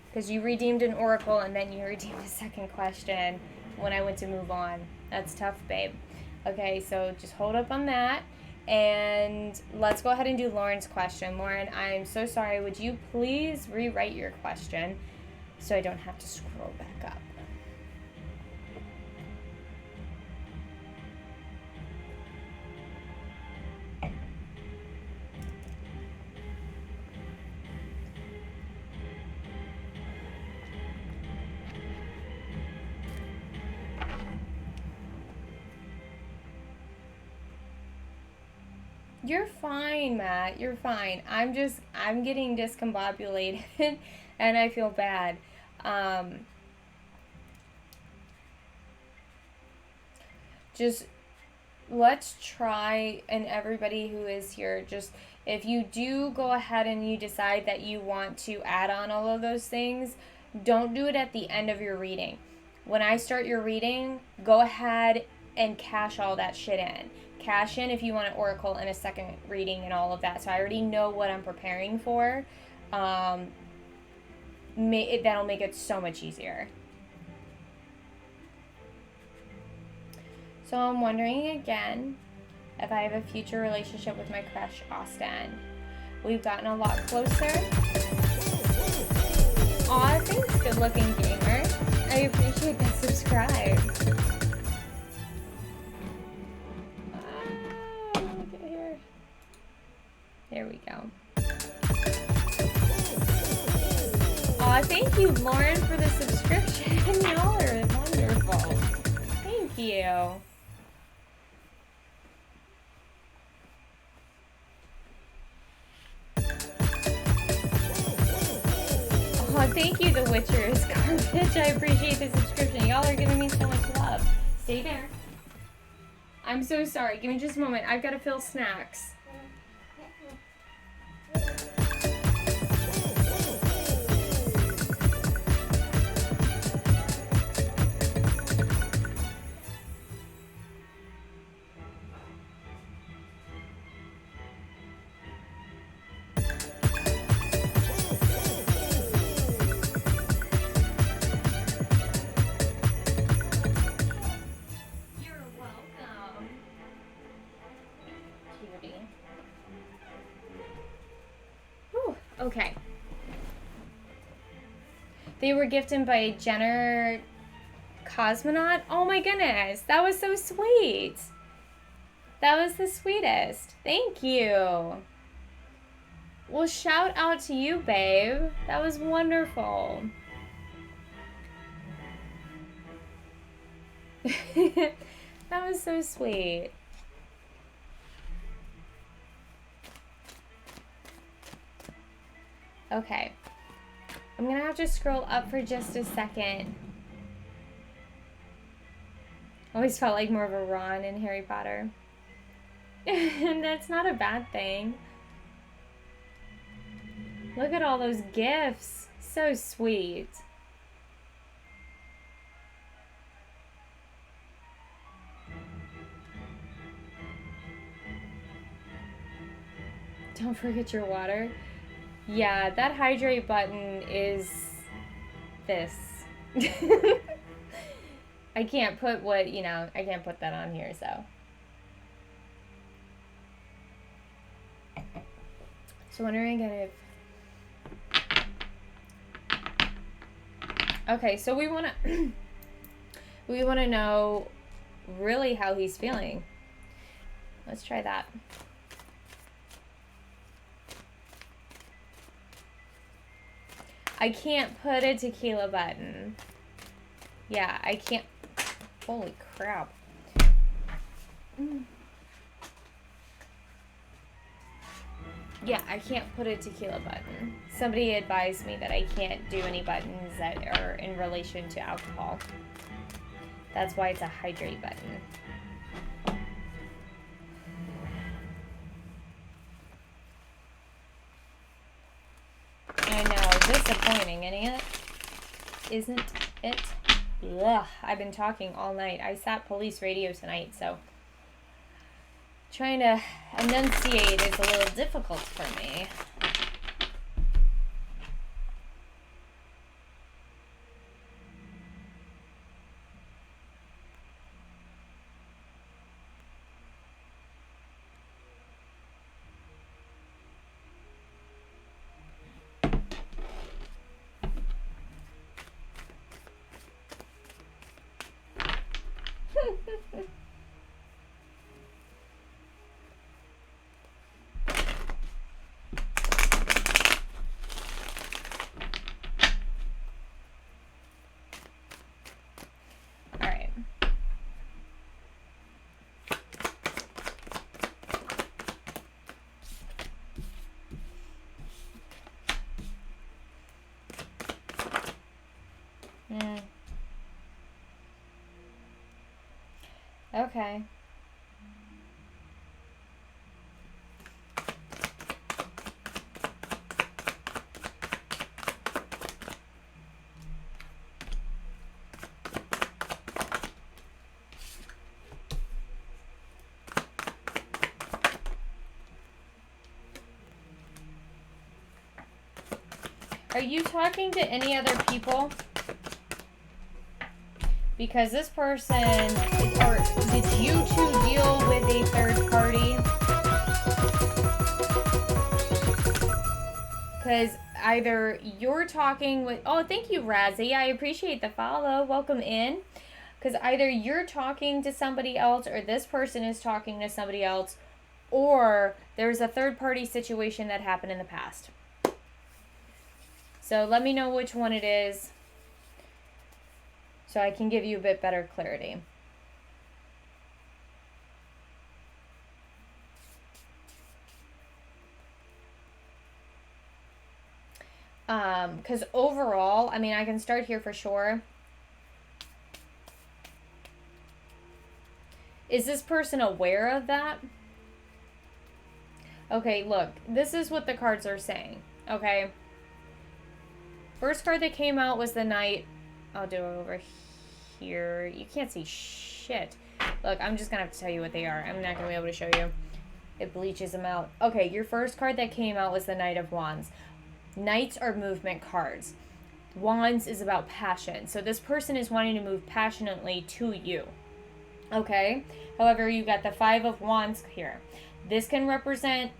because you redeemed an oracle and then you redeemed a second question when I went to move on. That's tough, babe. Okay, so just hold up on that. And let's go ahead and do Lauren's question. Lauren, I'm so sorry. Would you please rewrite your question so I don't have to scroll back up? You're fine, Matt. You're fine. I'm getting discombobulated and I feel bad. Just let's try, and everybody who is here, just if you do go ahead and you decide that you want to add on all of those things, don't do it at the end of your reading. When I start your reading, go ahead and cash all that shit in. Cash in if you want an oracle and a second reading and all of that. So I already know what I'm preparing for. That'll make it so much easier. So I'm wondering again if I have a future relationship with my crush, Austin. We've gotten a lot closer. Aw, thanks, good looking gamer. I appreciate the subscribe. Look at here. There we go. Aw, thank you, Lauren, for the subscription. Y'all are wonderful. Thank you. Oh, thank you, The Witcher is garbage. I appreciate the subscription. Y'all are giving me so much love. Stay there. I'm so sorry. Give me just a moment. I've got to fill snacks. Okay. They were gifted by a Jenner cosmonaut. Oh my goodness. That was so sweet. That was the sweetest. Thank you. Well, shout out to you, babe. That was wonderful. That was so sweet. Okay. I'm gonna have to scroll up for just a second. Always felt like more of a Ron in Harry Potter. And that's not a bad thing. Look at all those gifts. So sweet. Don't forget your water. Yeah, that hydrate button is this. I can't put what, you know, I can't put that on here, so. So wondering if... Okay, so we want to... we want to know really how he's feeling. Let's try that. I can't put a tequila button. Yeah, I can't. Holy crap. Yeah, I can't put a tequila button. Somebody advised me that I can't do any buttons that are in relation to alcohol. That's why it's a hydrate button. I know, disappointing, isn't it? Ugh, I've been talking all night. I sat police radio tonight, so trying to enunciate is a little difficult for me. Okay. Are you talking to any other people? Because this person, or did you two deal with a third party? Because either you're talking with, oh, thank you, Razzie. I appreciate the follow. Welcome in. Because either you're talking to somebody else or this person is talking to somebody else, or there's a third party situation that happened in the past. So let me know which one it is, so I can give you a bit better clarity. Because overall, I mean, I can start here for sure. Is this person aware of that? Okay, look, this is what the cards are saying, okay? First card that came out was the Knight. I'll do it over here. You can't see shit. Look, I'm just going to have to tell you what they are. I'm not going to be able to show you. It bleaches them out. Okay, your first card that came out was the Knight of Wands. Knights are movement cards. Wands is about passion. So this person is wanting to move passionately to you. Okay? However, you got the Five of Wands here. This can represent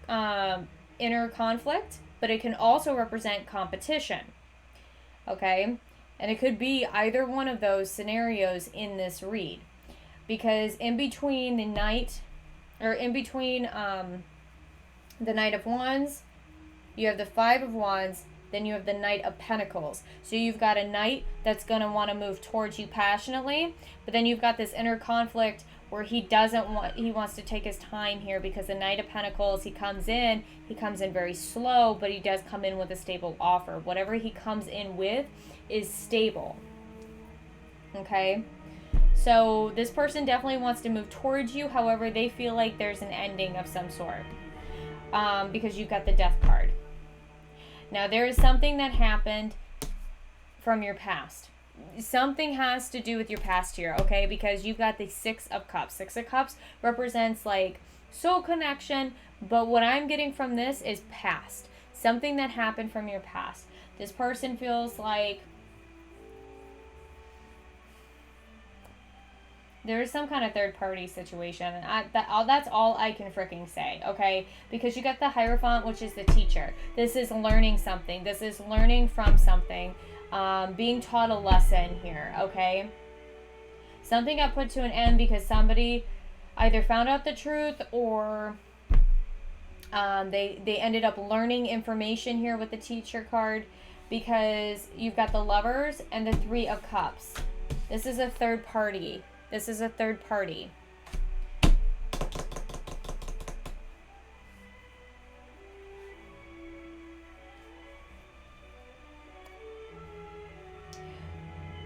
inner conflict. but it can also represent competition. Okay? And it could be either one of those scenarios in this read. Because in between the Knight, or in between the Knight of Wands, you have the Five of Wands, then you have the Knight of Pentacles. So you've got a knight that's going to want to move towards you passionately, but then you've got this inner conflict where he wants to take his time here, because the Knight of Pentacles, he comes in very slow, but he does come in with a stable offer. Whatever he comes in with is stable. Okay? So this person definitely wants to move towards you. However, they feel like there's an ending of some sort. Because you've got the Death card. Now, there is something that happened from your past. Something has to do with your past here, okay? Because you've got the Six of Cups. Six of Cups represents like soul connection, but what I'm getting from this is past. Something that happened from your past. This person feels like there is some kind of third-party situation. That's all I can freaking say, okay? Because you got the Hierophant, which is the teacher. This is learning something. This is learning from something. Being taught a lesson here, okay? Something got put to an end because somebody either found out the truth, or they ended up learning information here with the teacher card, because you've got the Lovers and the Three of Cups. This is a third party. This is a third party.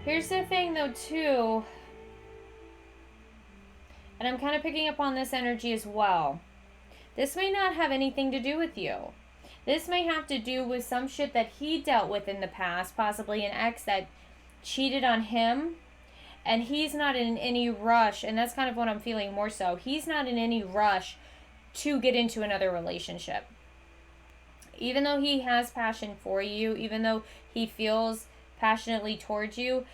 Here's the thing though too, and I'm kind of picking up on this energy as well. This may not have anything to do with you. This may have to do with some shit that he dealt with in the past, possibly an ex that cheated on him. And he's not in any rush, and that's kind of what I'm feeling more so. He's not in any rush to get into another relationship. Even though he has passion for you, even though he feels passionately towards you,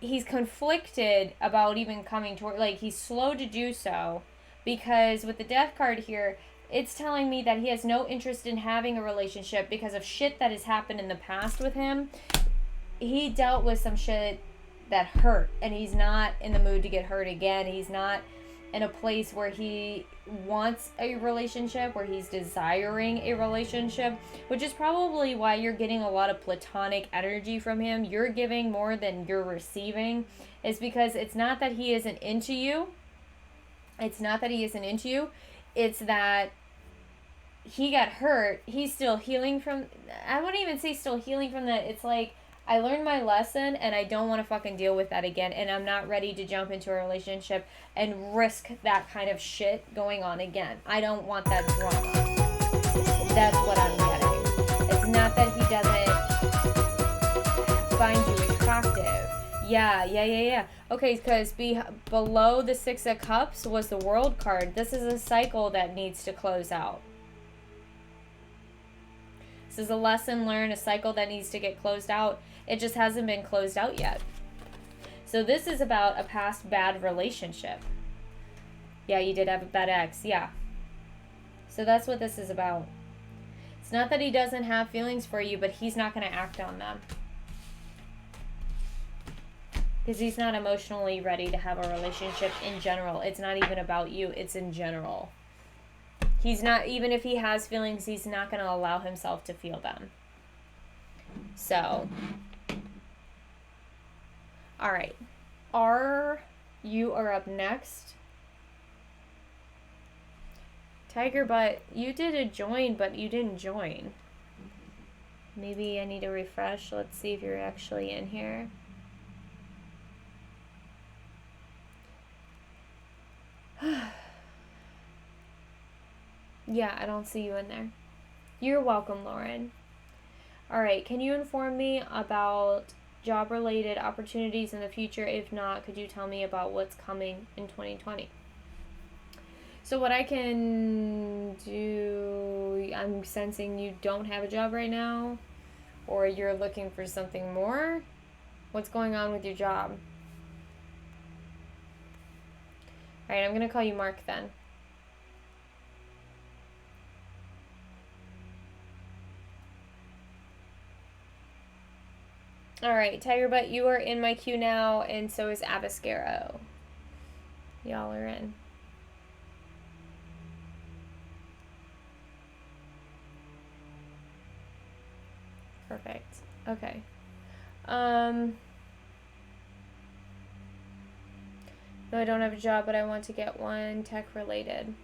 he's conflicted about even coming toward, like, he's slow to do so. Because with the Death card here, it's telling me that he has no interest in having a relationship because of shit that has happened in the past with him. He dealt with some shit that hurt, and he's not in the mood to get hurt again. He's not in a place where he wants a relationship, where he's desiring a relationship, which is probably why you're getting a lot of platonic energy from him. You're giving more than you're receiving. It's because it's not that he isn't into you. It's not that he isn't into you. It's that he got hurt. He's still healing from, I wouldn't even say still healing from that. It's like, I learned my lesson, and I don't want to fucking deal with that again, and I'm not ready to jump into a relationship and risk that kind of shit going on again. I don't want that drama. That's what I'm getting. It's not that he doesn't find you attractive. Yeah. Okay, because below the Six of Cups was the World card. This is a cycle that needs to close out. This is a lesson learned, a cycle that needs to get closed out. It just hasn't been closed out yet. So this is about a past bad relationship. Yeah, you did have a bad ex. Yeah. So that's what this is about. It's not that he doesn't have feelings for you, but he's not going to act on them. Because he's not emotionally ready to have a relationship in general. It's not even about you. It's in general. He's not, even if he has feelings, he's not going to allow himself to feel them. So, all right. You are up next. Tiger Butt, you did a join, but you didn't join. Maybe I need to refresh. Let's see if you're actually in here. Yeah, I don't see you in there. You're welcome, Lauren. All right, can you inform me about job-related opportunities in the future? If not, could you tell me about what's coming in 2020? So what I can do, I'm sensing you don't have a job right now, or you're looking for something more. What's going on with your job? All right, I'm going to call you Mark then. All right, Tiger Butt, you are in my queue now, and so is Abascaro. Y'all are in. Perfect. Okay. No, I don't have a job, but I want to get one tech related.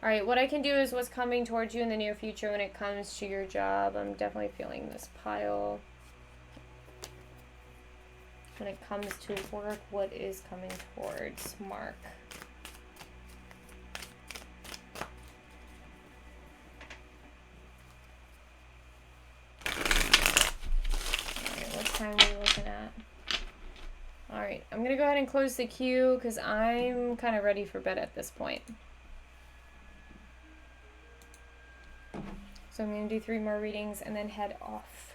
Alright, what I can do is what's coming towards you in the near future when it comes to your job. I'm definitely feeling this pile. When it comes to work, what is coming towards Mark? Alright, what time are we looking at? Alright, I'm going to go ahead and close the queue because I'm kind of ready for bed at this point. So I'm going to do 3 more readings and then head off.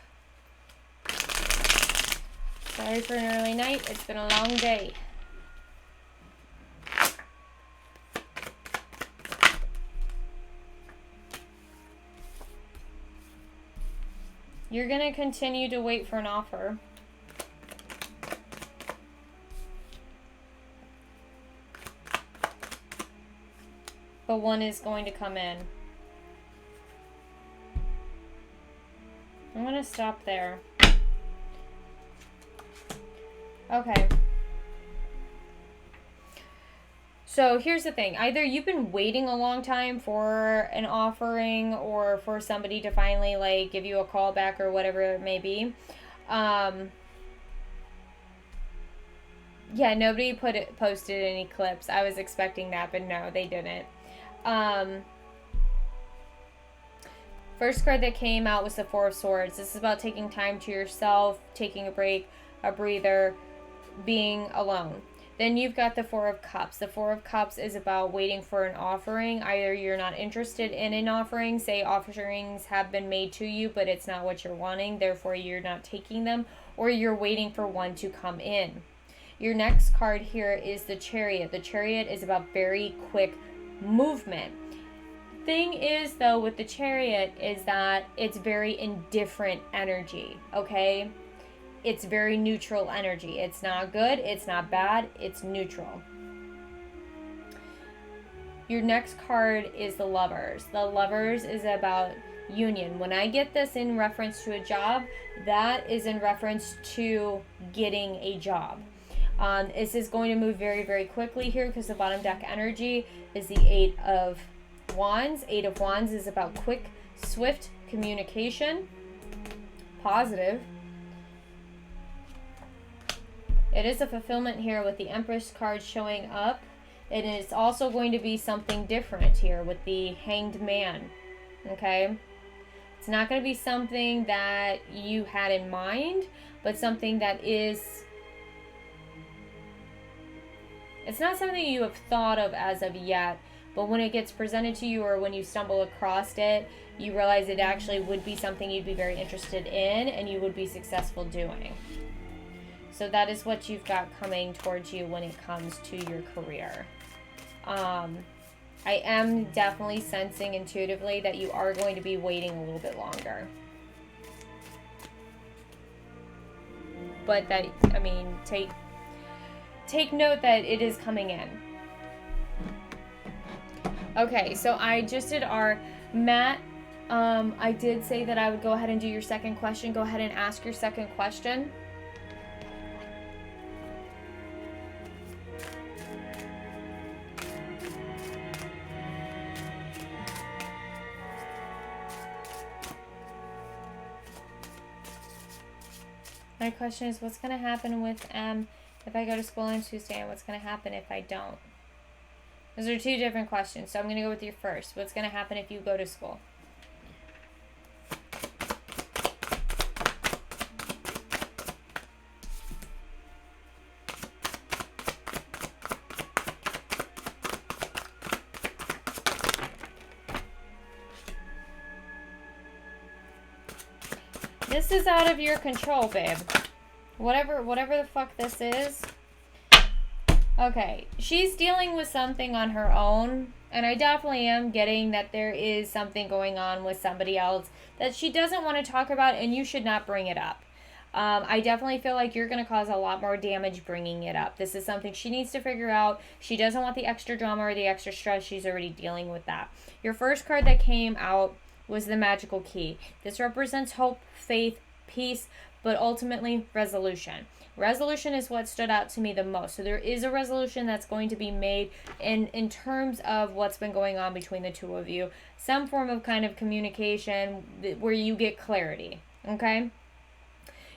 Sorry for an early night. It's been a long day. You're going to continue to wait for an offer. But one is going to come in. I'm going to stop there. Okay. So here's the thing. Either you've been waiting a long time for an offering or for somebody to finally like give you a call back or whatever it may be. Yeah, nobody posted any clips. I was expecting that, but no, they didn't. First card that came out was the Four of Swords. This is about taking time to yourself, taking a break, a breather, being alone. Then you've got the Four of Cups. The Four of Cups is about waiting for an offering. Either you're not interested in an offering, say offerings have been made to you, but it's not what you're wanting, therefore you're not taking them, or you're waiting for one to come in. Your next card here is the Chariot. The Chariot is about very quick movement. Thing is, though, with the Chariot is that it's very indifferent energy, okay? It's very neutral energy. It's not good, it's not bad, it's neutral. Your next card is the Lovers. The Lovers is about union. When I get this in reference to a job, that is in reference to getting a job. This is going to move very, very quickly here because the bottom deck energy is the Eight of Wands. Eight of Wands is about quick, swift communication. Positive. It is a fulfillment here with the Empress card showing up. It is also going to be something different here with the Hanged Man. Okay? It's not going to be something that you had in mind, but something that is... It's not something you have thought of as of yet, but when it gets presented to you or when you stumble across it, you realize it actually would be something you'd be very interested in and you would be successful doing. So that is what you've got coming towards you when it comes to your career. I am definitely sensing intuitively that you are going to be waiting a little bit longer. But that, I mean, take note that it is coming in. Okay, so I just did our Matt. I did say that I would go ahead and do your second question. Go ahead and ask your second question. My question is, what's going to happen with if I go to school on Tuesday, and what's going to happen if I don't? Those are two different questions, so I'm going to go with your first. What's going to happen if you go to school? This is out of your control, babe. Whatever the fuck this is. Okay, she's dealing with something on her own, and I definitely am getting that there is something going on with somebody else that she doesn't want to talk about, and you should not bring it up. I definitely feel like you're going to cause a lot more damage bringing it up. This is something she needs to figure out. She doesn't want the extra drama or the extra stress. She's already dealing with that. Your first card that came out was the Magical Key. This represents hope, faith, peace, but ultimately resolution. Resolution is what stood out to me the most. So there is a resolution that's going to be made in terms of what's been going on between the two of you. Some form of kind of communication where you get clarity. Okay?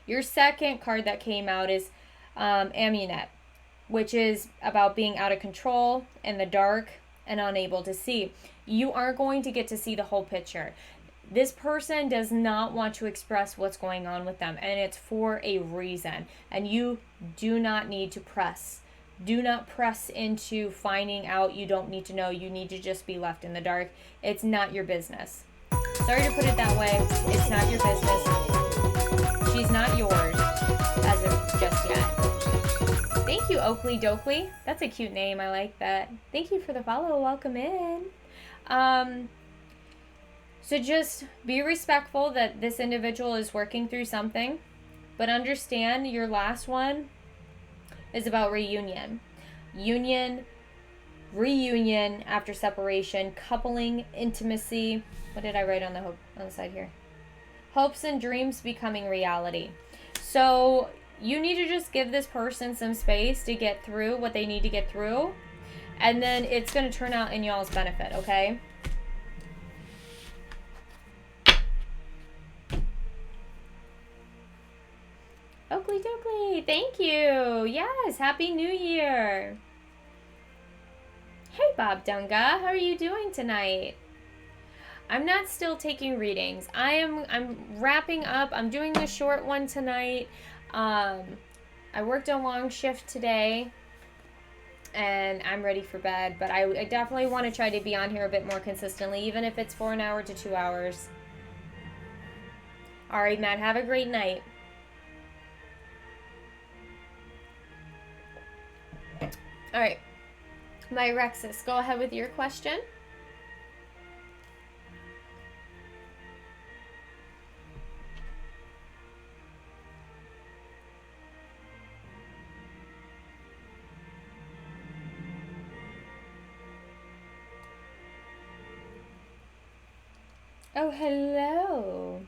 Your second card that came out is Amunet, which is about being out of control, in the dark, and unable to see. You aren't going to get to see the whole picture. This person does not want to express what's going on with them, and it's for a reason. And you do not need to press. Do not press into finding out. You don't need to know. You need to just be left in the dark. It's not your business. Sorry to put it that way. It's not your business. She's not yours as of just yet. Thank you, Oakley Dokley. That's a cute name. I like that. Thank you for the follow. Welcome in. So just be respectful that this individual is working through something, but understand your last one is about reunion. Reunion after separation, coupling, intimacy. What did I write on the side here? Hopes and dreams becoming reality. So you need to just give this person some space to get through what they need to get through, and then it's going to turn out in y'all's benefit, okay? Oakley Dokley, thank you. Yes, Happy New Year. Hey, Bob Dunga, how are you doing tonight? I'm not still taking readings. I'm wrapping up. I'm doing the short one tonight. I worked a long shift today, and I'm ready for bed. But I definitely want to try to be on here a bit more consistently, even if it's for an hour to 2 hours. All right, Matt, have a great night. All right, my Rexus, go ahead with your question. Oh, hello.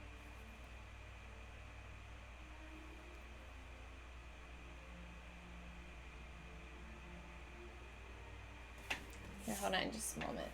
Here, hold on just a moment.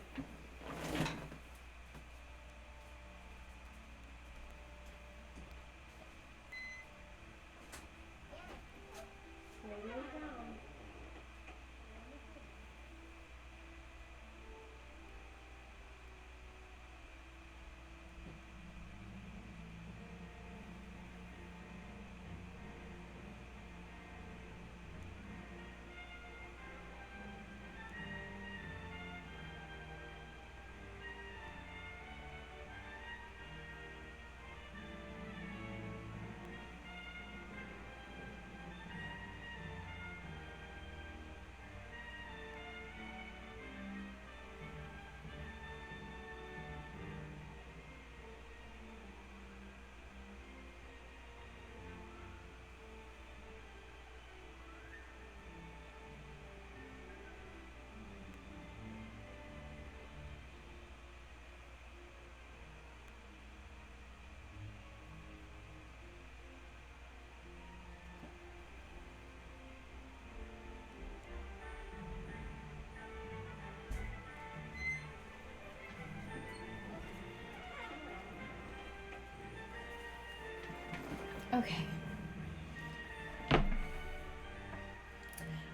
Okay.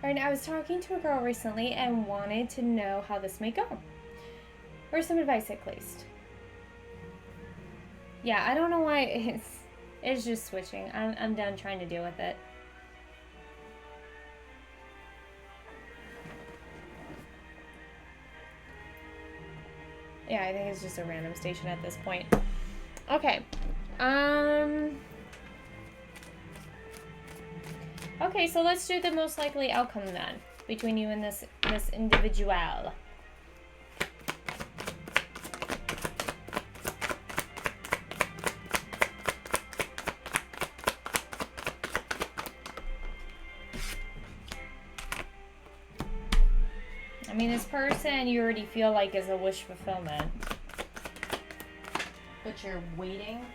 Alright, I was talking to a girl recently and wanted to know how this may go. Or some advice at least. Yeah, I don't know why it's just switching. I'm done trying to deal with it. Yeah, I think it's just a random station at this point. Okay. Okay, so let's do the most likely outcome then between you and this individual. I mean, this person you already feel like is a wish fulfillment. But you're waiting.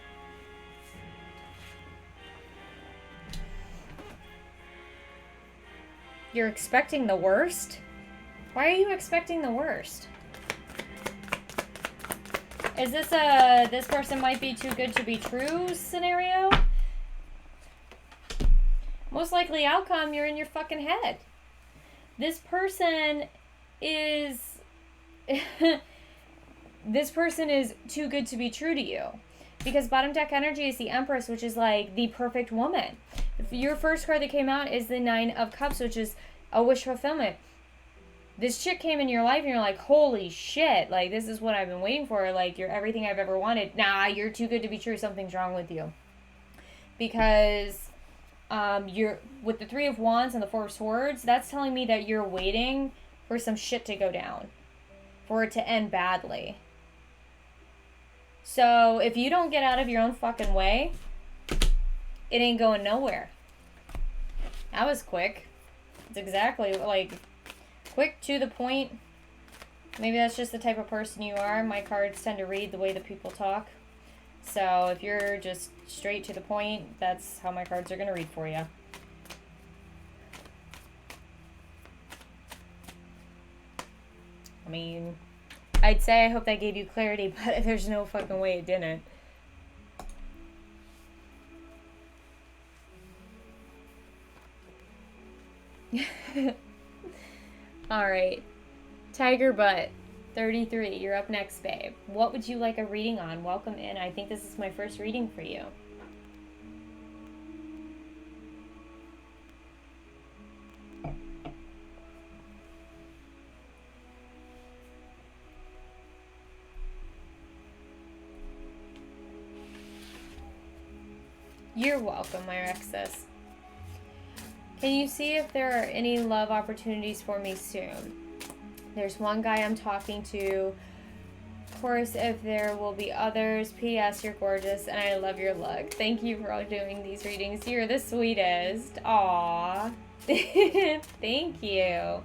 You're expecting the worst? Why are you expecting the worst? Is this a this person might be too good to be true scenario? Most likely outcome, you're in your fucking head. This person is this person is too good to be true to you. Because bottom deck energy is the Empress, which is like the perfect woman. Your first card that came out is the Nine of Cups, which is a wish fulfillment. This chick came in your life and you're like, holy shit, like, this is what I've been waiting for. Like, you're everything I've ever wanted. Nah, you're too good to be true. Something's wrong with you. Because you're with the Three of Wands and the Four of Swords, that's telling me that you're waiting for some shit to go down. For it to end badly. So, if you don't get out of your own fucking way, it ain't going nowhere. That was quick. It's exactly, like, quick, to the point. Maybe that's just the type of person you are. My cards tend to read the way that people talk. So, if you're just straight to the point, that's how my cards are going to read for you. I mean, I'd say I hope that gave you clarity, but there's no fucking way it didn't. Alright. Tiger Butt, 33. You're up next, babe. What would you like a reading on? Welcome in. I think this is my first reading for you. You're welcome, my Rexus. Can you see if there are any love opportunities for me soon? There's one guy I'm talking to. Of course, if there will be others. P.S. You're gorgeous and I love your look. Thank you for doing these readings. You're the sweetest. Aww. Thank you.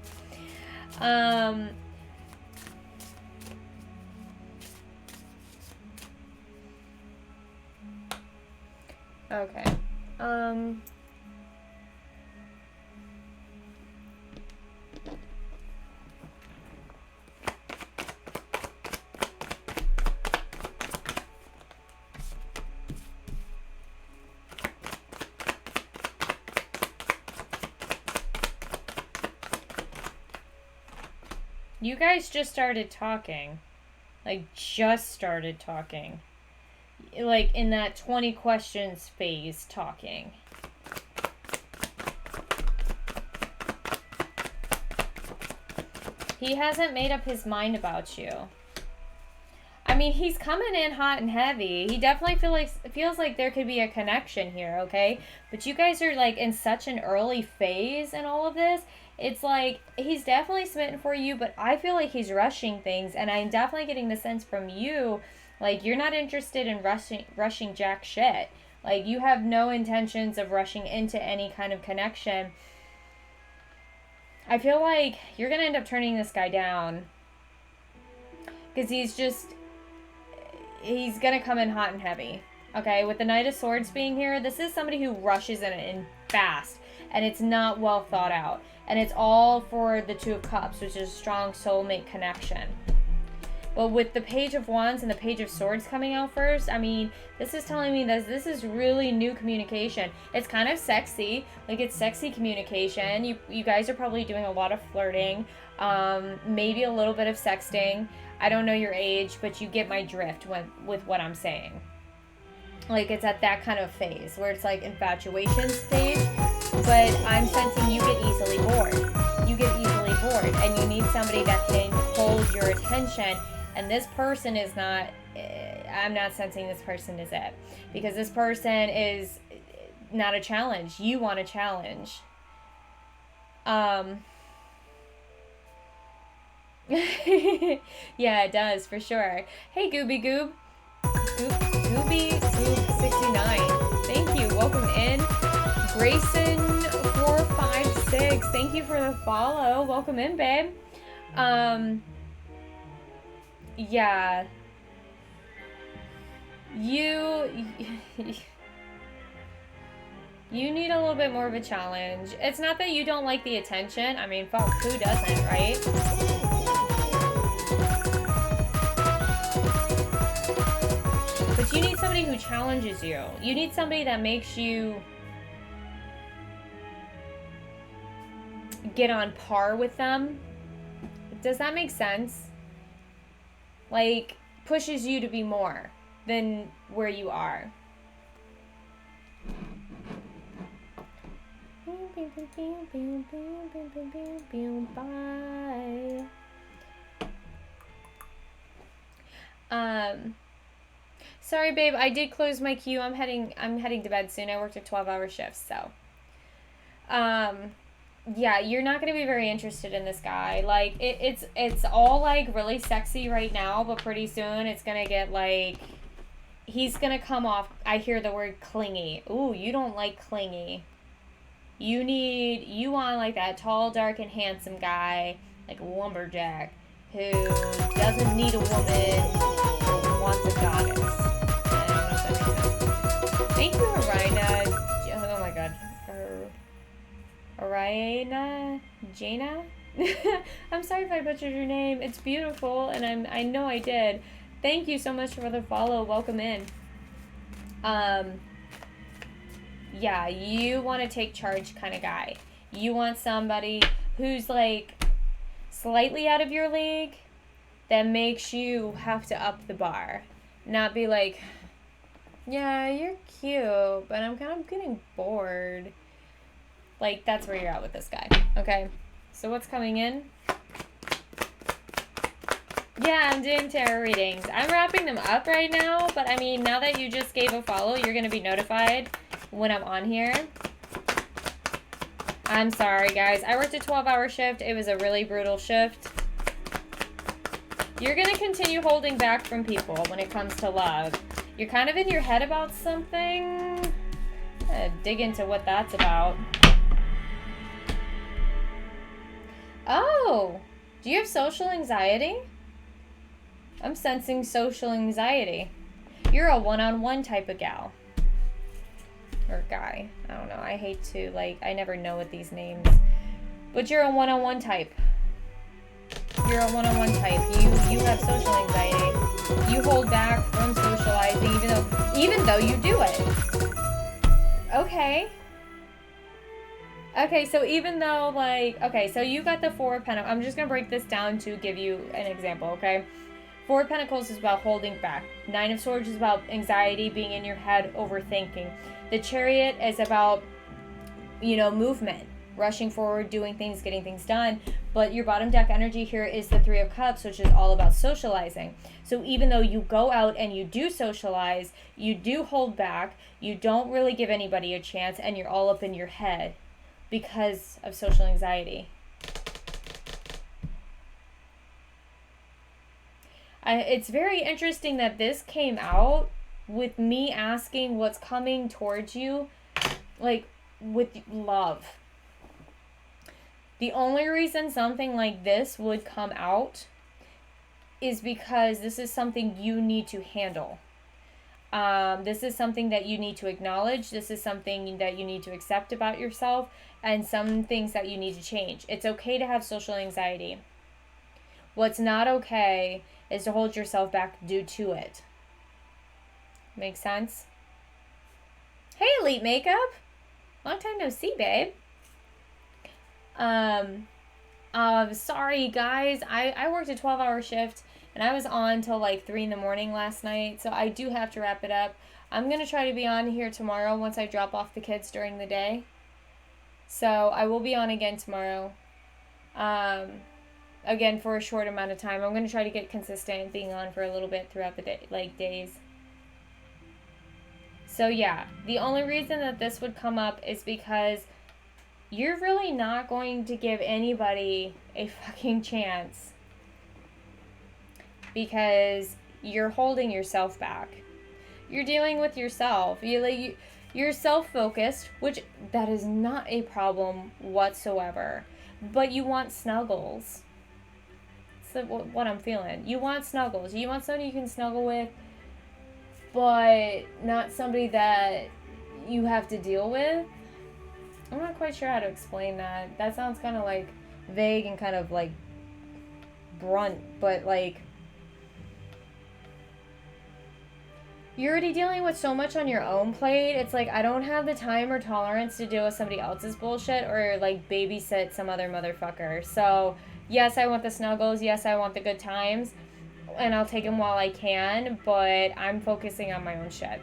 Okay. You guys just started talking. Like, just started talking. Like, in that 20 questions phase talking. He hasn't made up his mind about you. I mean, he's coming in hot and heavy. He definitely feels like there could be a connection here, okay? But you guys are, like, in such an early phase in all of this. It's like, he's definitely smitten for you, but I feel like he's rushing things. And I'm definitely getting the sense from you, like, you're not interested in rushing jack shit. Like, you have no intentions of rushing into any kind of connection. I feel like you're going to end up turning this guy down. Because he's going to come in hot and heavy. Okay, with the Knight of Swords being here, this is somebody who rushes in fast. And it's not well thought out. And it's all for the Two of Cups, which is a strong soulmate connection. But with the Page of Wands and the Page of Swords coming out first, I mean, this is telling me that this is really new communication. It's kind of sexy. Like, it's sexy communication. You guys are probably doing a lot of flirting. Maybe a little bit of sexting. I don't know your age, but you get my drift with what I'm saying. Like, it's at that kind of phase where it's like infatuation stage. But I'm sensing you get easily bored. You get easily bored. And you need somebody that can hold your attention. And this person is not, I'm not sensing this person is it. Because this person is not a challenge. You want a challenge. Yeah, it does, for sure. Hey, Gooby Goob. Gooby Goob 69. Thank you. Welcome in. Grayson456. Thank you for the follow. Welcome in, babe. Yeah. You you need a little bit more of a challenge. It's not that you don't like the attention. I mean, fuck, who doesn't, right? But you need somebody who challenges you. You need somebody that makes you get on par with them. Does that make sense? Like, pushes you to be more than where you are. Bye. Sorry, babe. I did close my queue. I'm heading to bed soon. I worked a 12-hour shift, so. Yeah, you're not gonna be very interested in this guy. Like, it's all like really sexy right now, but pretty soon it's gonna get like, he's gonna come off. I hear the word clingy. Ooh, you don't like clingy. You want like that tall, dark, and handsome guy, like a lumberjack, who doesn't need a woman, but wants a goddess. I don't know if that makes sense. Thank you, Arina. Oh my god. Arina? Jaina? I'm sorry if I butchered your name. It's beautiful, and I know I did. Thank you so much for the follow. Welcome in. Yeah, you want to take charge kind of guy. You want somebody who's like slightly out of your league that makes you have to up the bar. Not be like, yeah, you're cute, but I'm kind of getting bored. Like, that's where you're at with this guy. Okay, so what's coming in? Yeah, I'm doing tarot readings. I'm wrapping them up right now, but I mean, now that you just gave a follow, you're going to be notified when I'm on here. I'm sorry, guys. I worked a 12-hour shift. It was a really brutal shift. You're going to continue holding back from people when it comes to love. You're kind of in your head about something. I'm gonna dig into what that's about. Oh, do you have social anxiety? I'm sensing social anxiety. You're a one-on-one type of gal. Or guy. I don't know. I hate to, like, I never know with these names. But you're a one-on-one type. You're a one-on-one type. You have social anxiety. You hold back from socializing even though you do it. Okay. Okay, so even though, like, okay, so you got the Four of Pentacles. I'm just going to break this down to give you an example, okay? Four of Pentacles is about holding back. Nine of Swords is about anxiety, being in your head, overthinking. The Chariot is about, you know, movement, rushing forward, doing things, getting things done. But your bottom deck energy here is the Three of Cups, which is all about socializing. So even though you go out and you do socialize, you do hold back, you don't really give anybody a chance, and you're all up in your head because of social anxiety. It's very interesting that this came out with me asking what's coming towards you, like, with love. The only reason something like this would come out is because this is something you need to handle. This is something that you need to acknowledge. This is something that you need to accept about yourself, and some things that you need to change. It's okay to have social anxiety. What's not okay is to hold yourself back due to it. Make sense? Hey, Elite Makeup! Long time no see, babe. Sorry, guys. I worked a 12-hour shift, and I was on till like 3 in the morning last night, so I do have to wrap it up. I'm going to try to be on here tomorrow once I drop off the kids during the day. So I will be on again tomorrow. Again, for a short amount of time. I'm going to try to get consistent being on for a little bit throughout the day, like days. So yeah, the only reason that this would come up is because you're really not going to give anybody a fucking chance. Because you're holding yourself back. You're dealing with yourself. You're self-focused, which that is not a problem whatsoever. But you want snuggles. what I'm feeling. You want snuggles. You want somebody you can snuggle with, but not somebody that you have to deal with. I'm not quite sure how to explain that. That sounds kind of like vague and kind of like brunt, but like you're already dealing with so much on your own plate. It's like I don't have the time or tolerance to deal with somebody else's bullshit or like babysit some other motherfucker. So yes, I want the snuggles. Yes, I want the good times, and I'll take them while I can, but I'm focusing on my own shit.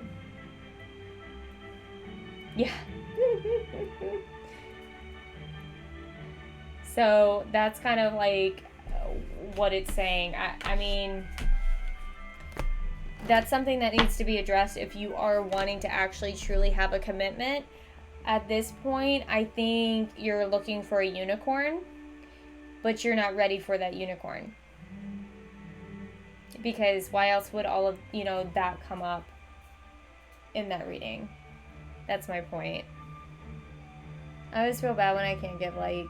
Yeah. So that's kind of like what it's saying. I mean, that's something that needs to be addressed if you are wanting to actually truly have a commitment. At this point, I think you're looking for a unicorn, but you're not ready for that unicorn. Because why else would all of, that come up in that reading? That's my point. I always feel bad when I can't give, like,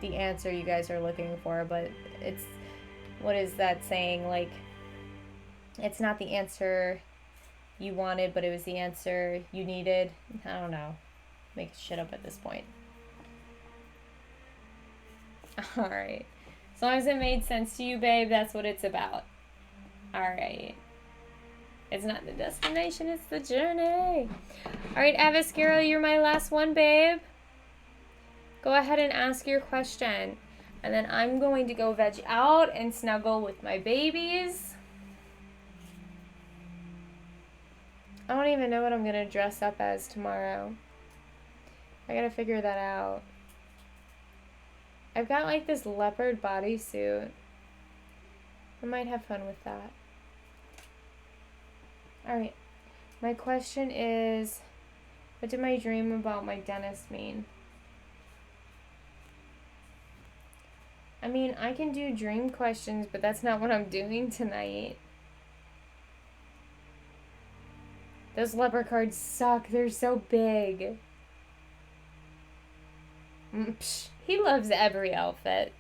the answer you guys are looking for, but it's, what is that saying? Like, it's not the answer you wanted, but it was the answer you needed. I don't know. Make shit up at this point. Alright. As long as it made sense to you, babe, that's what it's about. Alright. It's not the destination, it's the journey. Alright, Avascara, you're my last one, babe. Go ahead and ask your question. And then I'm going to go veg out and snuggle with my babies. I don't even know what I'm going to dress up as tomorrow. I got to figure that out. I've got like this leopard bodysuit. I might have fun with that. Alright. My question is, what did my dream about my dentist mean? I mean, I can do dream questions, but that's not what I'm doing tonight. Those leopard cards suck. They're so big. Psh, he loves every outfit.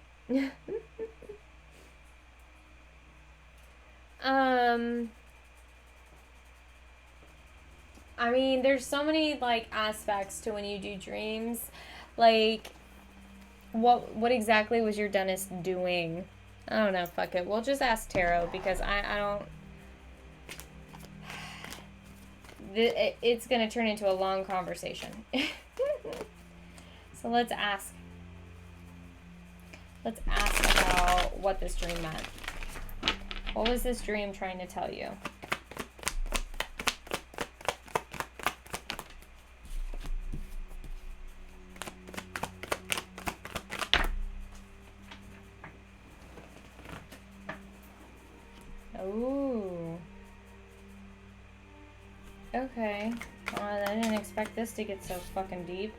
I mean, there's so many, like, aspects to when you do dreams. Like, what exactly was your dentist doing? I don't know, fuck it. We'll just ask Tarot, because I don't... It's going to turn into a long conversation. So let's ask. Let's ask about what this dream meant. What was this dream trying to tell you? Ooh. Okay. Well, I didn't expect this to get so fucking deep.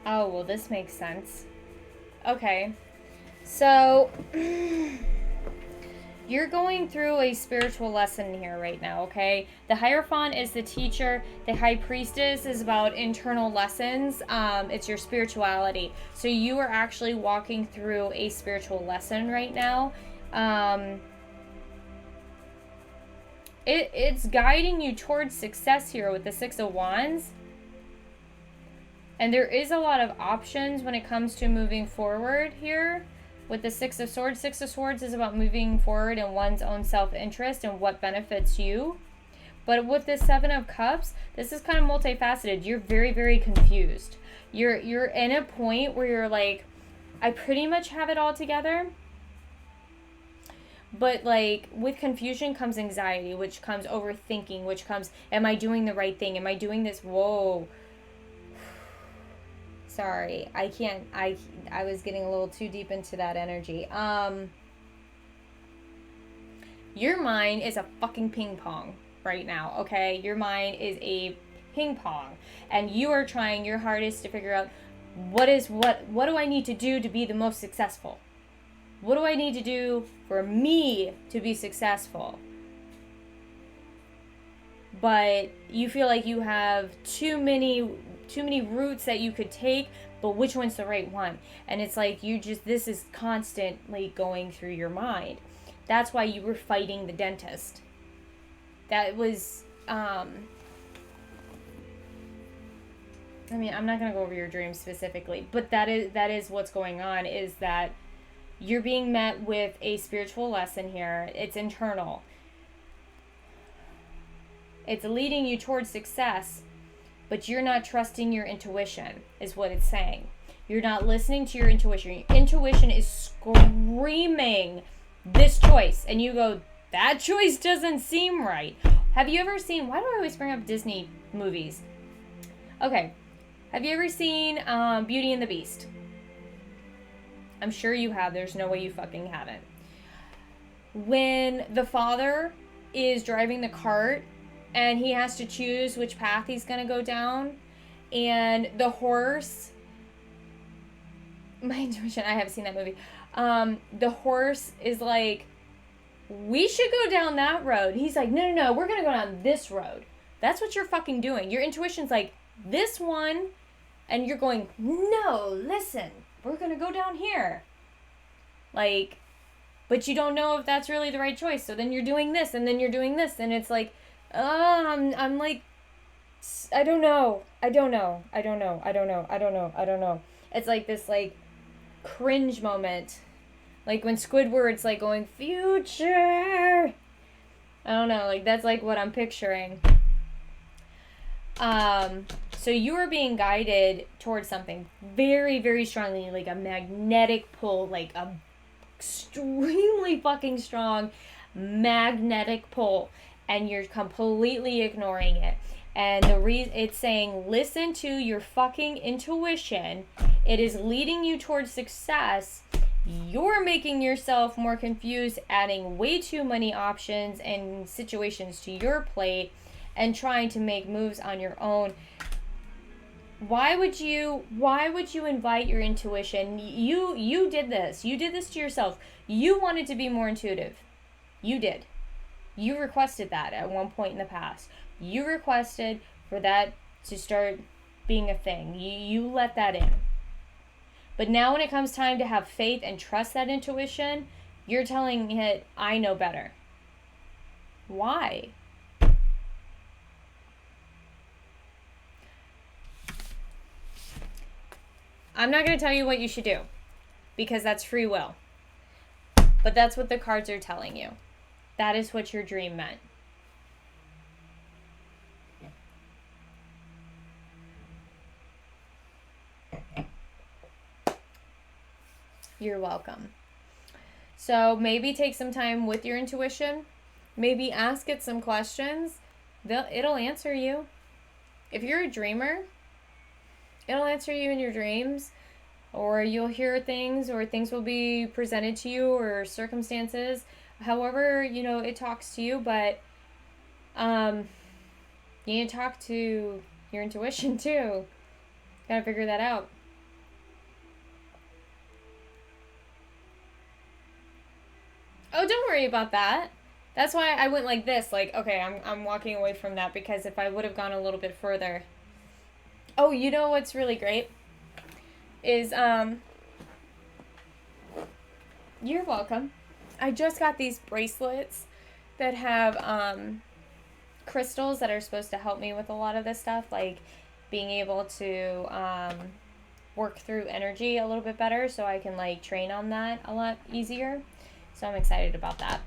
Oh, well, this makes sense. Okay. So, you're going through a spiritual lesson here right now, okay? The Hierophant is the teacher. The High Priestess is about internal lessons. It's your spirituality. So you are actually walking through a spiritual lesson right now. It's guiding you towards success here with the Six of Wands. And there is a lot of options when it comes to moving forward here. With the Six of Swords. Six of Swords is about moving forward in one's own self-interest and what benefits you. But with the Seven of Cups, this is kind of multifaceted. You're very, very confused. You're in a point where you're like, I pretty much have it all together. But, like, with confusion comes anxiety, which comes overthinking, which comes, am I doing the right thing? Am I doing this? Whoa. Sorry, I can't. I was getting a little too deep into that energy. Your mind is a fucking ping pong right now, okay? Your mind is a ping pong, and you are trying your hardest to figure out what do I need to do to be the most successful? What do I need to do for me to be successful? But you feel like you have too many routes that you could take, but which one's the right one? And it's like this is constantly going through your mind. That's why you were fighting the dentist. That was I mean, I'm not going to go over your dreams specifically, but that is what's going on, is that you're being met with a spiritual lesson here. It's internal. It's leading you towards success, but you're not trusting your intuition, is what it's saying. You're not listening to your intuition. Your intuition is screaming this choice, and you go, that choice doesn't seem right. Have you ever seen, why do I always bring up Disney movies? Okay, have you ever seen Beauty and the Beast? I'm sure you have. There's no way you fucking haven't. When the father is driving the cart and he has to choose which path he's going to go down, and the horse, my intuition, I haven't seen that movie. The horse is like, we should go down that road. He's like, no, we're going to go down this road. That's what you're fucking doing. Your intuition's like, this one, and you're going, no, listen, we're going to go down here. Like, but you don't know if that's really the right choice. So then you're doing this, and then you're doing this, and it's like, I'm like, I don't know. It's like this, like, cringe moment. Like when Squidward's like going, future. I don't know, like that's like what I'm picturing. So you are being guided towards something very, very strongly, like a magnetic pull, like a extremely fucking strong magnetic pull, and you're completely ignoring it. And it's saying, listen to your fucking intuition. It is leading you towards success. You're making yourself more confused, adding way too many options and situations to your plate, and trying to make moves on your own. Why would you invite your intuition? You did this. You did this to yourself. You wanted to be more intuitive. You did. You requested that at one point in the past. You requested for that to start being a thing. You let that in. But now when it comes time to have faith and trust that intuition, you're telling it, I know better. Why? I'm not going to tell you what you should do, because that's free will. But that's what the cards are telling you. That is what your dream meant. You're welcome. So maybe take some time with your intuition. Maybe ask it some questions. It'll answer you. If you're a dreamer, it'll answer you in your dreams, or you'll hear things, or things will be presented to you, or circumstances. However, it talks to you, but you need to talk to your intuition too. Gotta figure that out. Oh, don't worry about that. That's why I went like this. Like, okay, I'm walking away from that, because if I would have gone a little bit further. Oh, you know what's really great? Is, you're welcome. I just got these bracelets that have, crystals that are supposed to help me with a lot of this stuff. Like, being able to, work through energy a little bit better, so I can, like, train on that a lot easier. So I'm excited about that.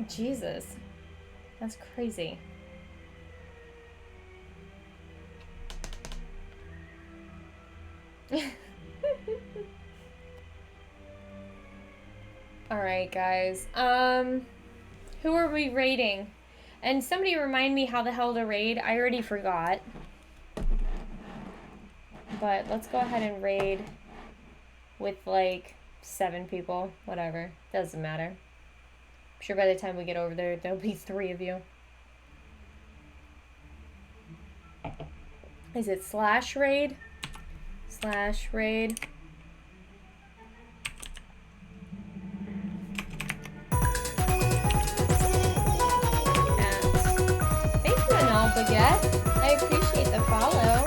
Jesus. That's crazy. Alright, guys. Who are we rating? And somebody remind me how the hell to raid. I already forgot. But let's go ahead and raid with like 7 people. Whatever. Doesn't matter. I'm sure by the time we get over there, there'll be 3 of you. Is it /raid? /raid. Thank you, Anal Baguette. I appreciate the follow.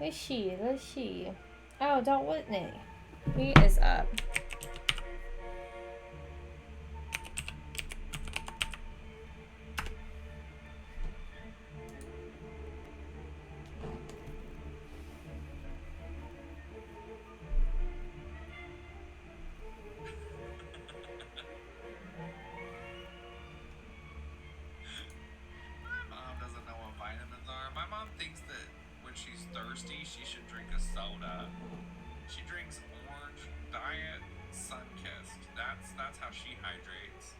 Let's see. Oh, Dalt Whitney. He is up. My mom doesn't know what vitamins are. My mom thinks that when she's thirsty, she should drink a soda. She drinks orange diet sun-kissed. That's how she hydrates.